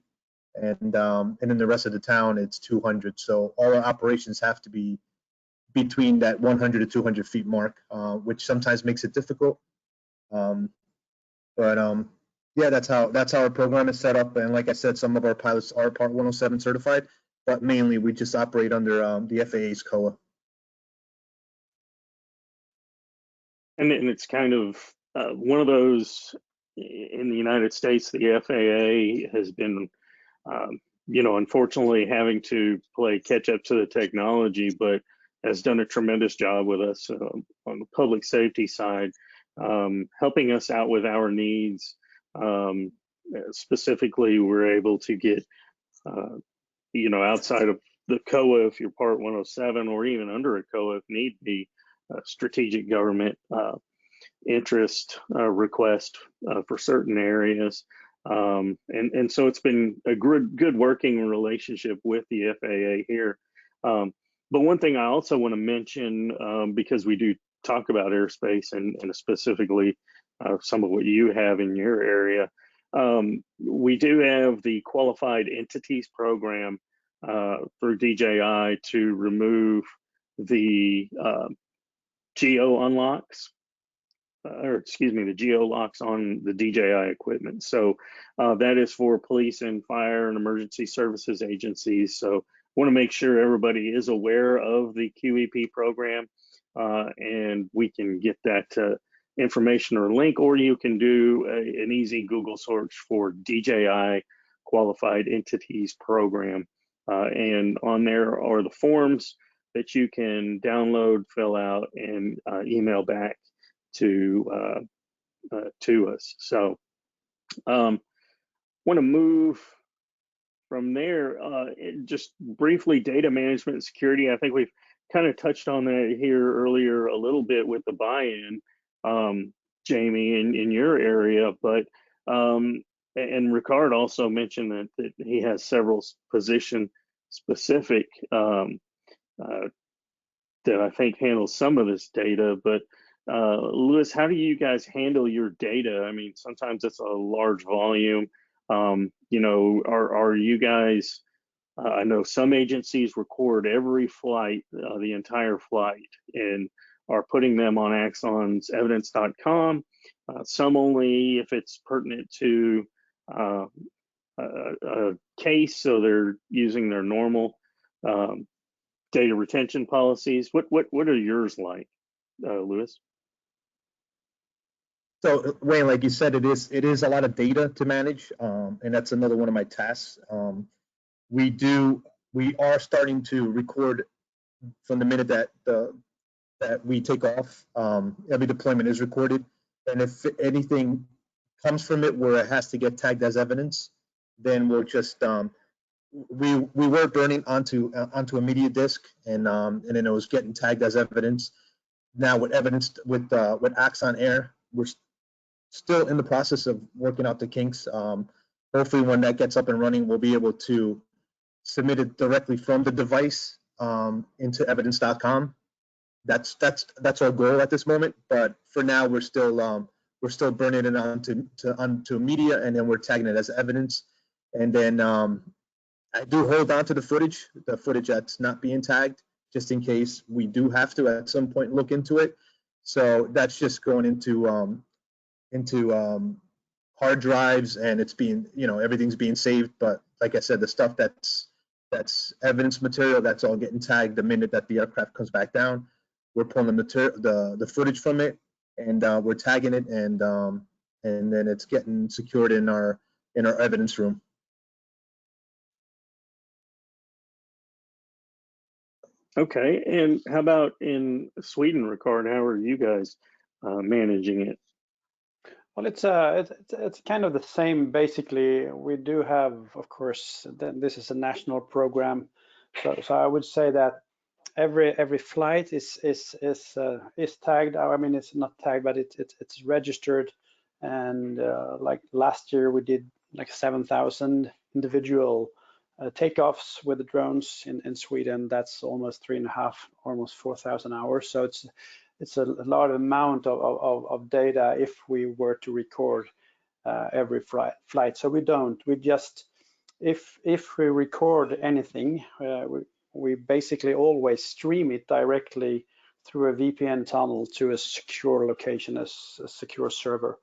and in the rest of the town, it's 200. So all our operations have to be between that 100 to 200 feet mark, which sometimes makes it difficult. Yeah, that's how our program is set up. And like I said, some of our pilots are Part 107 certified, but mainly we just operate under the FAA's COA. And it's kind of one of those in the United States. The FAA has been, unfortunately having to play catch up to the technology, but has done a tremendous job with us on the public safety side, helping us out with our needs. Specifically, we're able to get, outside of the COA, if you're Part 107, or even under a COA if need be, strategic government interest request for certain areas. And so it's been a good working relationship with the FAA here. But one thing I also want to mention, because we do talk about airspace and specifically some of what you have in your area, we do have the Qualified Entities Program through DJI to remove the geo unlocks, the geo locks on the DJI equipment. So that is for police and fire and emergency services agencies. So I want to make sure everybody is aware of the QEP program, and we can get that information or link, or you can do an easy Google search for DJI Qualified Entities Program. And on there are the forms that you can download, fill out, and email back to us. So want to move from there. Just briefly, data management and security. I think we've kind of touched on that here earlier a little bit with the buy-in, Jamie, in your area, but and Rickard also mentioned that he has several position specific that I think handles some of this data. But Luis, how do you guys handle your data? I mean, sometimes it's a large volume. Are you guys, I know some agencies record every flight, the entire flight, and are putting them on Axon's evidence.com. Some only if it's pertinent to a case, so they're using their normal data retention policies. What are yours like, Luis? So Wayne, like you said, it is a lot of data to manage, and that's another one of my tasks. We are starting to record from the minute that we take off. Every deployment is recorded, and if anything comes from it where it has to get tagged as evidence, then we'll just we were burning onto a media disk, and then it was getting tagged as evidence. Now with evidence with Axon Air, we're still in the process of working out the kinks. Hopefully, when that gets up and running, we'll be able to submit it directly from the device into evidence.com. That's our goal at this moment. But for now, we're still burning it onto media, and then we're tagging it as evidence. And then I do hold on to the footage that's not being tagged, just in case we do have to at some point look into it. So that's just going into hard drives, and it's being, everything's being saved. But like I said, the stuff that's evidence material, that's all getting tagged the minute that the aircraft comes back down. We're pulling the footage from it, and we're tagging it, and then it's getting secured in our evidence room. Okay, and how about in Sweden, Rickard? How are you guys managing it? Well, it's kind of the same. Basically, we do have, of course, this is a national program, so I would say that every flight is tagged. I mean, it's not tagged, but it's registered. And like last year, we did like 7,000 individual takeoffs with the drones in Sweden. That's almost 3.5, almost 4,000 hours. So it's a large amount of data if we were to record every flight. So we just, if we record anything, we basically always stream it directly through a VPN tunnel to a secure location, a secure server,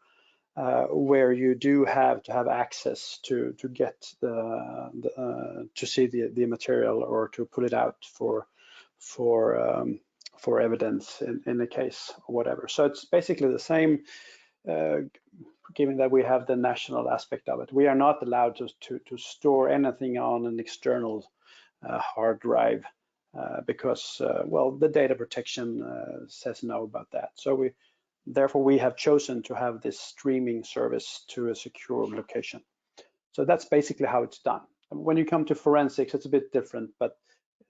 where you do have to have access to get to see the material, or to put it out for evidence in the case or whatever. So it's basically the same, given that we have the national aspect of it. We are not allowed to store anything on an external hard drive because, well, the data protection says no about that. So therefore we have chosen to have this streaming service to a secure location. So that's basically how it's done. When you come to forensics, it's a bit different, but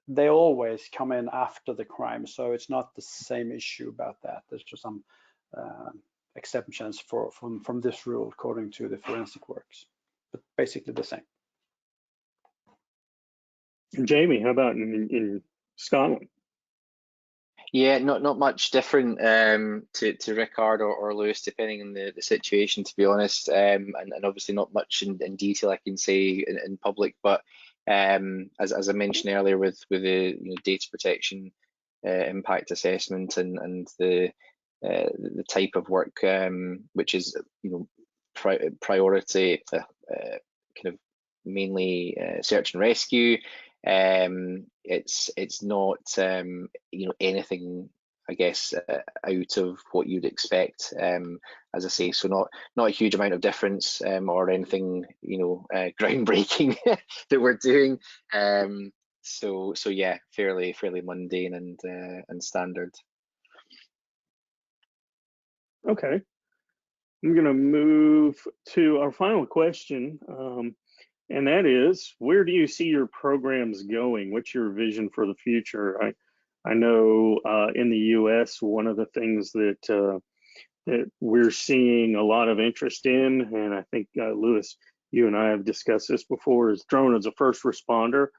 they always come in after the crime, so it's not the same issue about that. There's just some exceptions from this rule according to the forensic works, but basically the same. Jamie, how about in Scotland? Yeah, not much different to Rickard or Lewis, depending on the situation, to be honest, and obviously not much in detail I can say in public, but as I mentioned earlier, with the data protection impact assessment and the type of work, which is priority kind of mainly search and rescue. It's not anything, I guess, out of what you'd expect, as I say. So not a huge amount of difference or anything groundbreaking that we're doing. So yeah, fairly mundane and standard. Okay, I'm going to move to our final question. And that is, where do you see your programs going? What's your vision for the future? I know in the U.S., one of the things that we're seeing a lot of interest in, and I think Lewis, you and I have discussed this before, is drone as a first responder.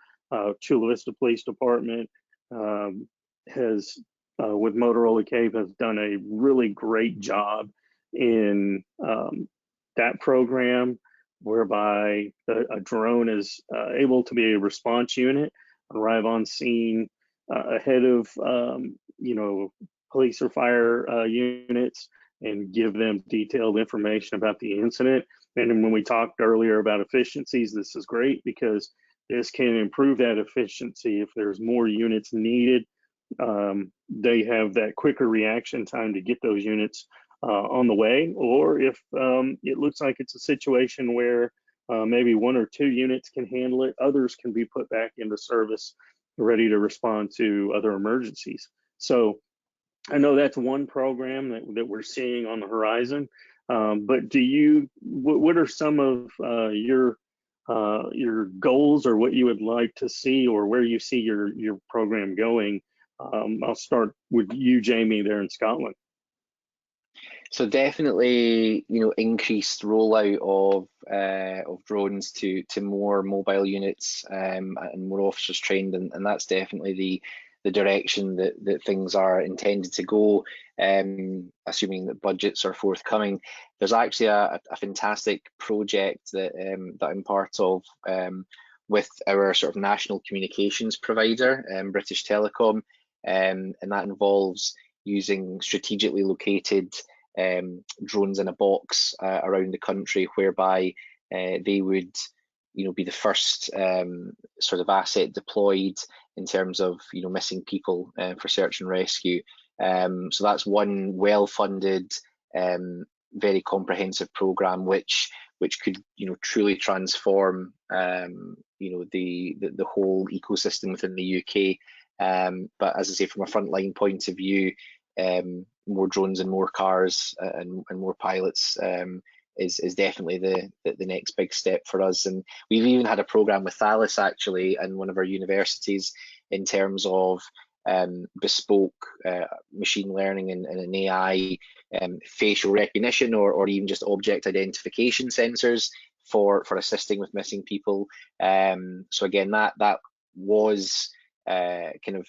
Chula Vista Police Department has, with Motorola Cave, has done a really great job in that program, whereby a drone is able to be a response unit, arrive on scene ahead of police or fire units, and give them detailed information about the incident. And when we talked earlier about efficiencies, this is great because this can improve that efficiency. If there's more units needed, they have that quicker reaction time to get those units on the way. Or if it looks like it's a situation where maybe 1 or 2 units can handle it, others can be put back into service, ready to respond to other emergencies. So I know that's one program that we're seeing on the horizon. But what are some of your your goals or what you would like to see or where you see your program going. I'll start with you, Jamie, there in Scotland. So definitely, increased rollout of drones to more mobile units and more officers trained, and that's definitely the direction that things are intended to go. Assuming that budgets are forthcoming, there's actually a fantastic project that I'm part of with our sort of national communications provider, British Telecom, and that involves using strategically located drones in a box around the country, whereby they would be the first sort of asset deployed in terms of missing people for search and rescue. So that's one well-funded, very comprehensive program which could truly transform the whole ecosystem within the UK. But as I say, from a frontline point of view, more drones and more cars and more pilots is definitely the next big step for us. And we've even had a program with Thales actually in one of our universities in terms of bespoke machine learning and an AI facial recognition or even just object identification sensors for assisting with missing people. So again, that was kind of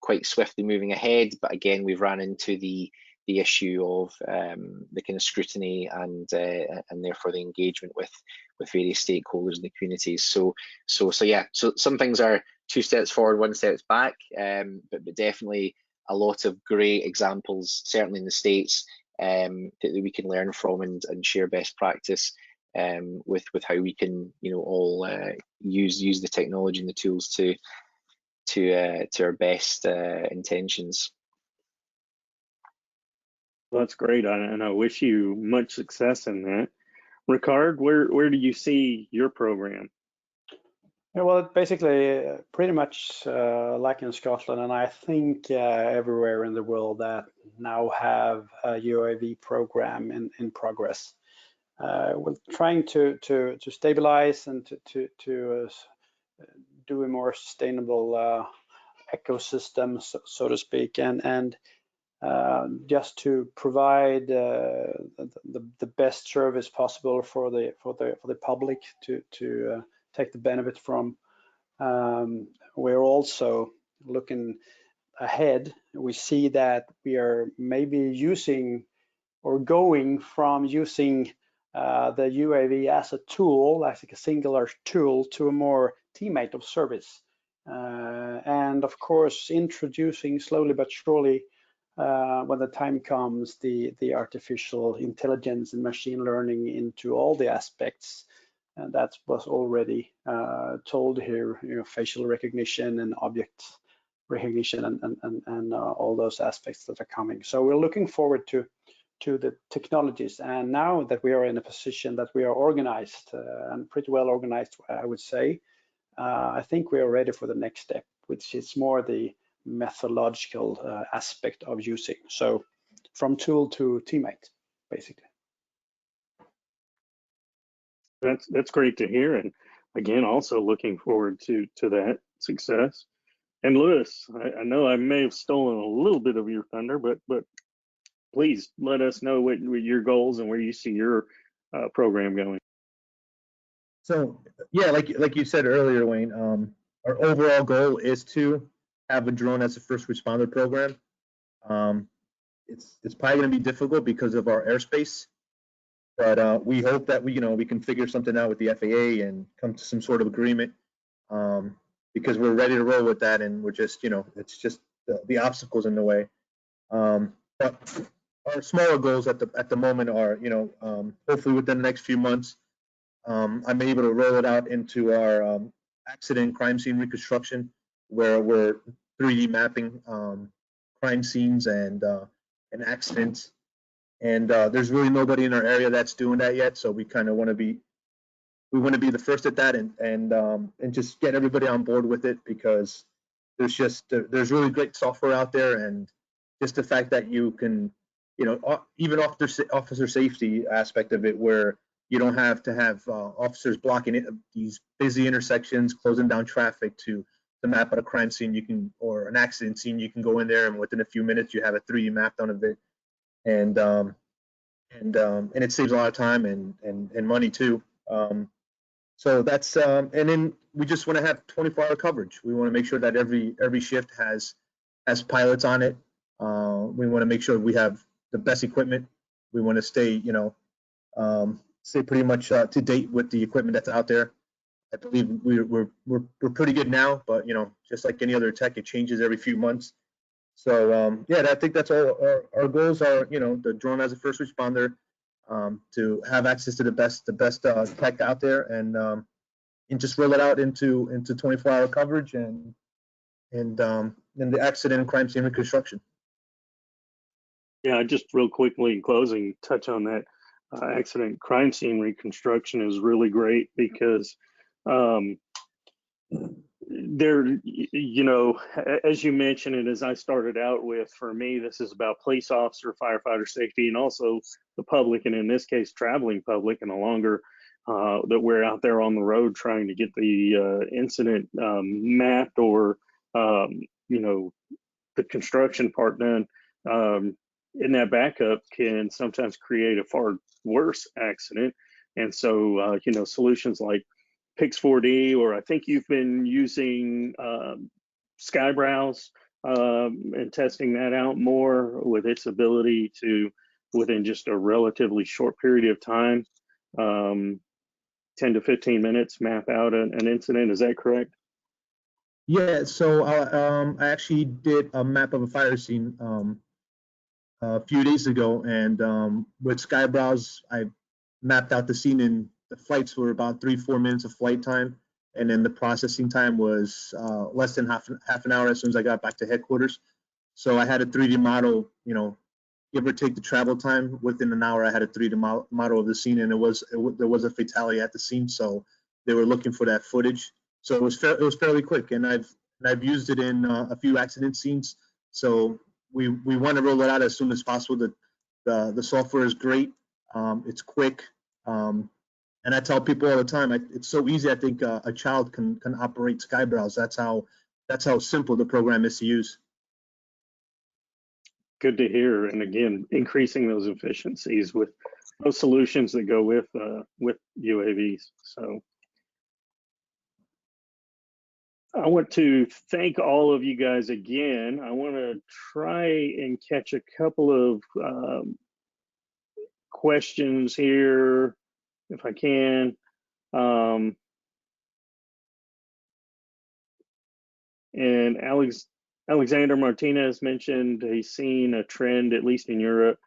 quite swiftly moving ahead, but again, we've ran into the issue of the kind of scrutiny and therefore the engagement with various stakeholders in the communities. So yeah, so some things are 2 steps forward, 1 step back, but definitely a lot of great examples, certainly in the States, that we can learn from and share best practice with how we can all use the technology and the tools to our best intentions. Well, that's great, and I wish you much success in that. Rickard, where do you see your program? Yeah, well, basically, pretty much like in Scotland, and I think everywhere in the world that now have a UAV program in progress. We're trying to stabilize and to do a more sustainable ecosystem, so to speak, and just to provide the best service possible for the public to take the benefit from. We're also looking ahead. We see that we are maybe using or going from using the UAV as a tool, as a singular tool, to a more teammate of service. And of course, introducing slowly but surely, when the time comes, the artificial intelligence and machine learning into all the aspects. And that was already told here, facial recognition and object recognition and all those aspects that are coming. So we're looking forward to the technologies. And now that we are in a position that we are organized and pretty well organized, I would say, I think we are ready for the next step, which is more the methodological aspect of using. So from tool to teammate, basically. That's great to hear, and again, also looking forward to that success. And Luis, I know I may have stolen a little bit of your thunder, but please let us know what your goals and where you see your program going. So yeah, like you said earlier, Wayne, our overall goal is to have a drone as a first responder program. It's probably going to be difficult because of our airspace, but we hope that we can figure something out with the FAA and come to some sort of agreement, because we're ready to roll with that, and we're just it's just the obstacles in the way. But our smaller goals at the moment are hopefully within the next few months, I'm able to roll it out into our accident crime scene reconstruction, where we're 3D mapping crime scenes and accidents. And there's really nobody in our area that's doing that yet, so we kind of want to be the first at that, and just get everybody on board with it, because there's really great software out there, and just the fact that you can even officer safety aspect of it, where You don't have to have officers blocking it, these busy intersections, closing down traffic to map out a crime scene. You can, or an accident scene, you can go in there and within a few minutes you have a 3D map done of it, and it saves a lot of time and money too. So that's and then we just want to have 24-hour coverage. We want to make sure that every shift has pilots on it. We want to make sure we have the best equipment. We want to stay, stay pretty much to date with the equipment that's out there. I believe we're pretty good now, but just like any other tech, it changes every few months. So yeah, I think that's all. Our goals are, the drone as a first responder, to have access to the best tech out there, and just roll it out into 24-hour coverage and the accident and crime scene reconstruction. Yeah, just real quickly in closing, touch on that accident crime scene reconstruction is really great because there, as you mentioned, and as I started out with, for me, this is about police officer, firefighter safety, and also the public, and in this case, traveling public, and the longer that we're out there on the road trying to get the incident mapped or, the construction part done, in that backup can sometimes create a far worse accident. And so, solutions like Pix4D, or I think you've been using Skybrowse and testing that out more with its ability to, within just a relatively short period of time, 10 to 15 minutes, map out an incident. Is that correct? Yeah, so I actually did a map of a fire scene a few days ago, and with Skybrowse, I mapped out the scene, and the flights were about 3-4 minutes of flight time, and then the processing time was less than half an hour as soon as I got back to headquarters. So I had a 3D model, give or take the travel time. Within an hour, I had a 3D model of the scene, and there was a fatality at the scene, so they were looking for that footage. So it was fairly quick, and I've used it in a few accident scenes. So we want to roll it out as soon as possible. The software is great. It's quick, and I tell people all the time, it's so easy. I think a child can operate Skybrowse. That's how simple the program is to use. Good to hear. And again, increasing those efficiencies with those solutions that go with UAVs. So I want to thank all of you guys again. I want to try and catch a couple of questions here, if I can. And Alexander Martinez mentioned he's seen a trend, at least in Europe,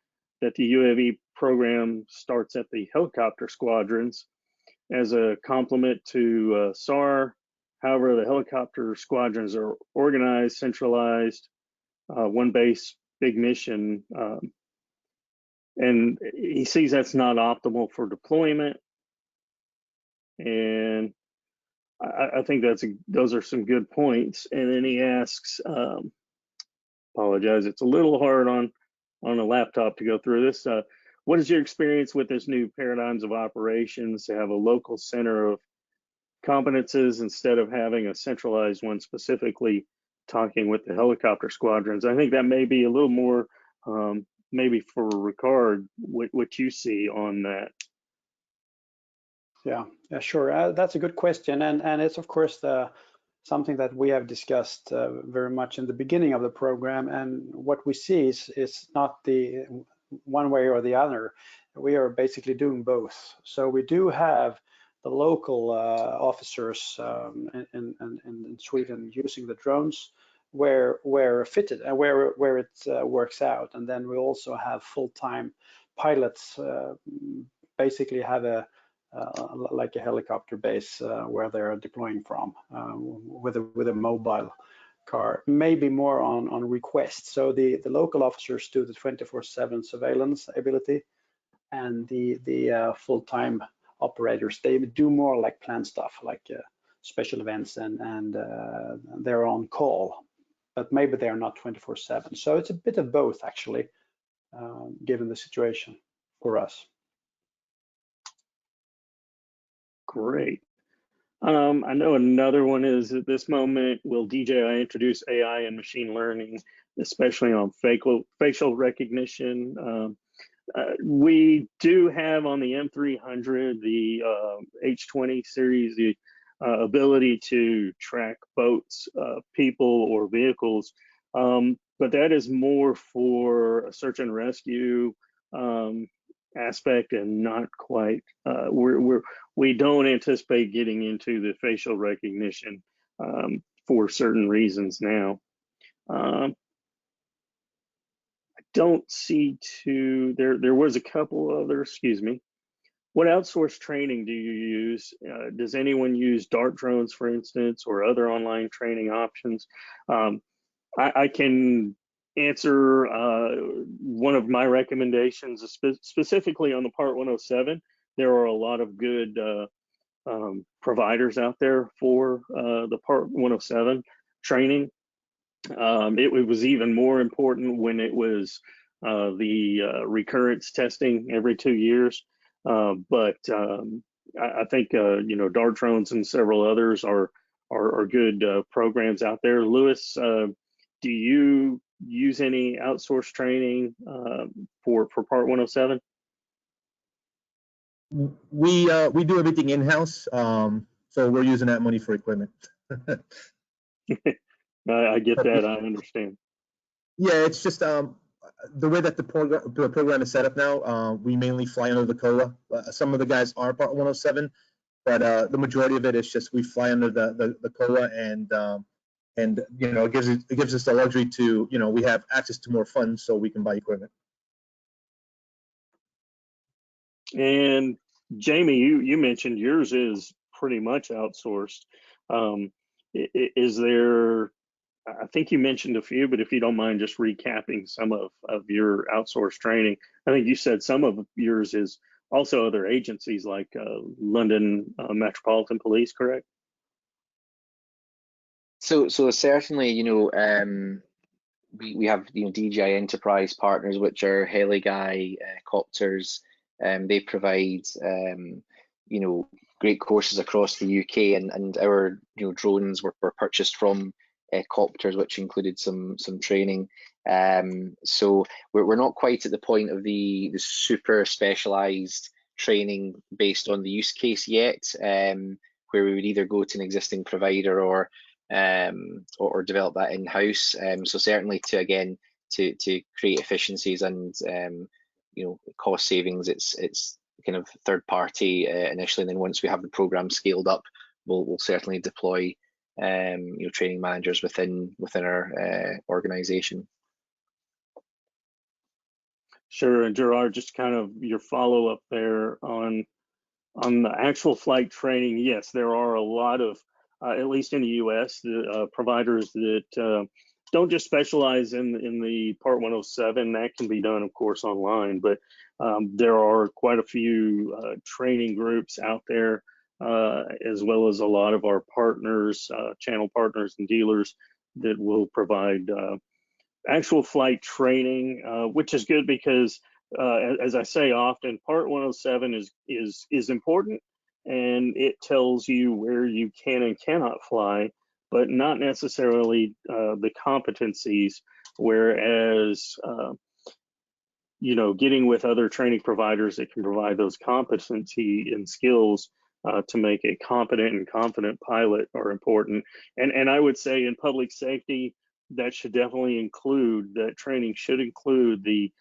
that the UAV program starts at the helicopter squadrons as a complement to SAR. However, the helicopter squadrons are organized, centralized, one base, big mission, and he sees that's not optimal for deployment. And I think those are some good points. And then he asks, apologize, it's a little hard on a laptop to go through this. What is your experience with this new paradigms of operations to have a local center of competences instead of having a centralized one, specifically talking with the helicopter squadrons? I think that may be a little more, maybe for Rickard, what you see on that. Yeah, sure. That's a good question, and it's of course something that we have discussed very much in the beginning of the program. And what we see is not the one way or the other. We are basically doing both. So we do have the local officers in Sweden using the drones where fitted and where it works out, and then we also have full-time pilots. Basically have like a helicopter base where they're deploying from with a mobile car, maybe more on request. So the local officers do the 24/7 surveillance ability, and the full-time operators, they do more like planned stuff, like special events, and they're on call, but maybe they're not 24/7. So it's a bit of both, actually, given the situation for us. Great. I know another one is at this moment, will DJI introduce AI and machine learning, especially on facial recognition? We do have on the M300, the H20 series, the ability to track boats, people, or vehicles, but that is more for a search and rescue aspect, and not quite. We don't anticipate getting into the facial recognition for certain reasons now. Don't see there was a couple other, excuse me. What outsourced training do you use? Does anyone use dart drones, for instance, or other online training options? I can answer one of my recommendations, specifically on the Part 107. There are a lot of good providers out there for the Part 107 training. It was even more important when it was the recurrence testing every 2 years. But I think dart drones and several others are good programs out there. Luis, do you use any outsourced training for Part 107? We do everything in-house, so we're using that money for equipment. I get that. I understand. Yeah, it's just the way that the program is set up now. We mainly fly under the COA. Some of the guys are Part 107, but the majority of it is just we fly under the COA, and it gives us the luxury to we have access to more funds, so we can buy equipment. And Jamie, you mentioned yours is pretty much outsourced. Is there? I think you mentioned a few, but if you don't mind just recapping some of your outsourced training. I think you said some of yours is also other agencies like London Metropolitan Police, correct? So certainly, we have DJI Enterprise partners, which are heli-guy copters. They provide great courses across the UK, and our drones were purchased from copters, which included some training. So we're not quite at the point of the super specialized training based on the use case yet, where we would either go to an existing provider or develop that in-house. So certainly to create efficiencies and cost savings, it's kind of third party initially, and then once we have the program scaled up, we'll certainly deploy training managers within our organization. Sure. And Gerard, just kind of your follow-up there on the actual flight training. Yes, there are a lot of at least in the US, the providers that don't just specialize in the Part 107. That can be done, of course, online, but there are quite a few training groups out there, as well as a lot of our partners, channel partners and dealers that will provide actual flight training, which is good because, as I say often, Part 107 is important, and it tells you where you can and cannot fly, but not necessarily the competencies. Whereas, getting with other training providers that can provide those competency and skills to make a competent and confident pilot are important. And I would say in public safety, that should definitely include, that training should include the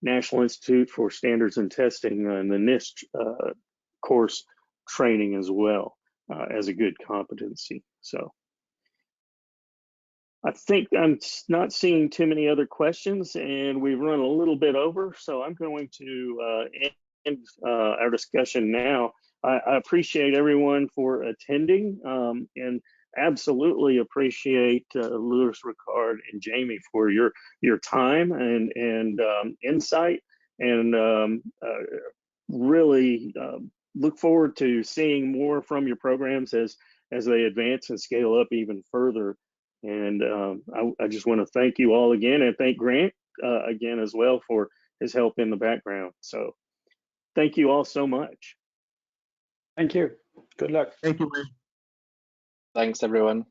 National Institute for Standards and Testing and the NIST course training as well, as a good competency. So I think I'm not seeing too many other questions, and we've run a little bit over, so I'm going to end our discussion now. I appreciate everyone for attending, and absolutely appreciate Luis, Rickard, and Jamie for your time and insight, and really look forward to seeing more from your programs as they advance and scale up even further. And I just want to thank you all again, and thank Grant again as well for his help in the background. So thank you all so much. Thank you. Good luck. Thank you, Wayne. Thanks, everyone.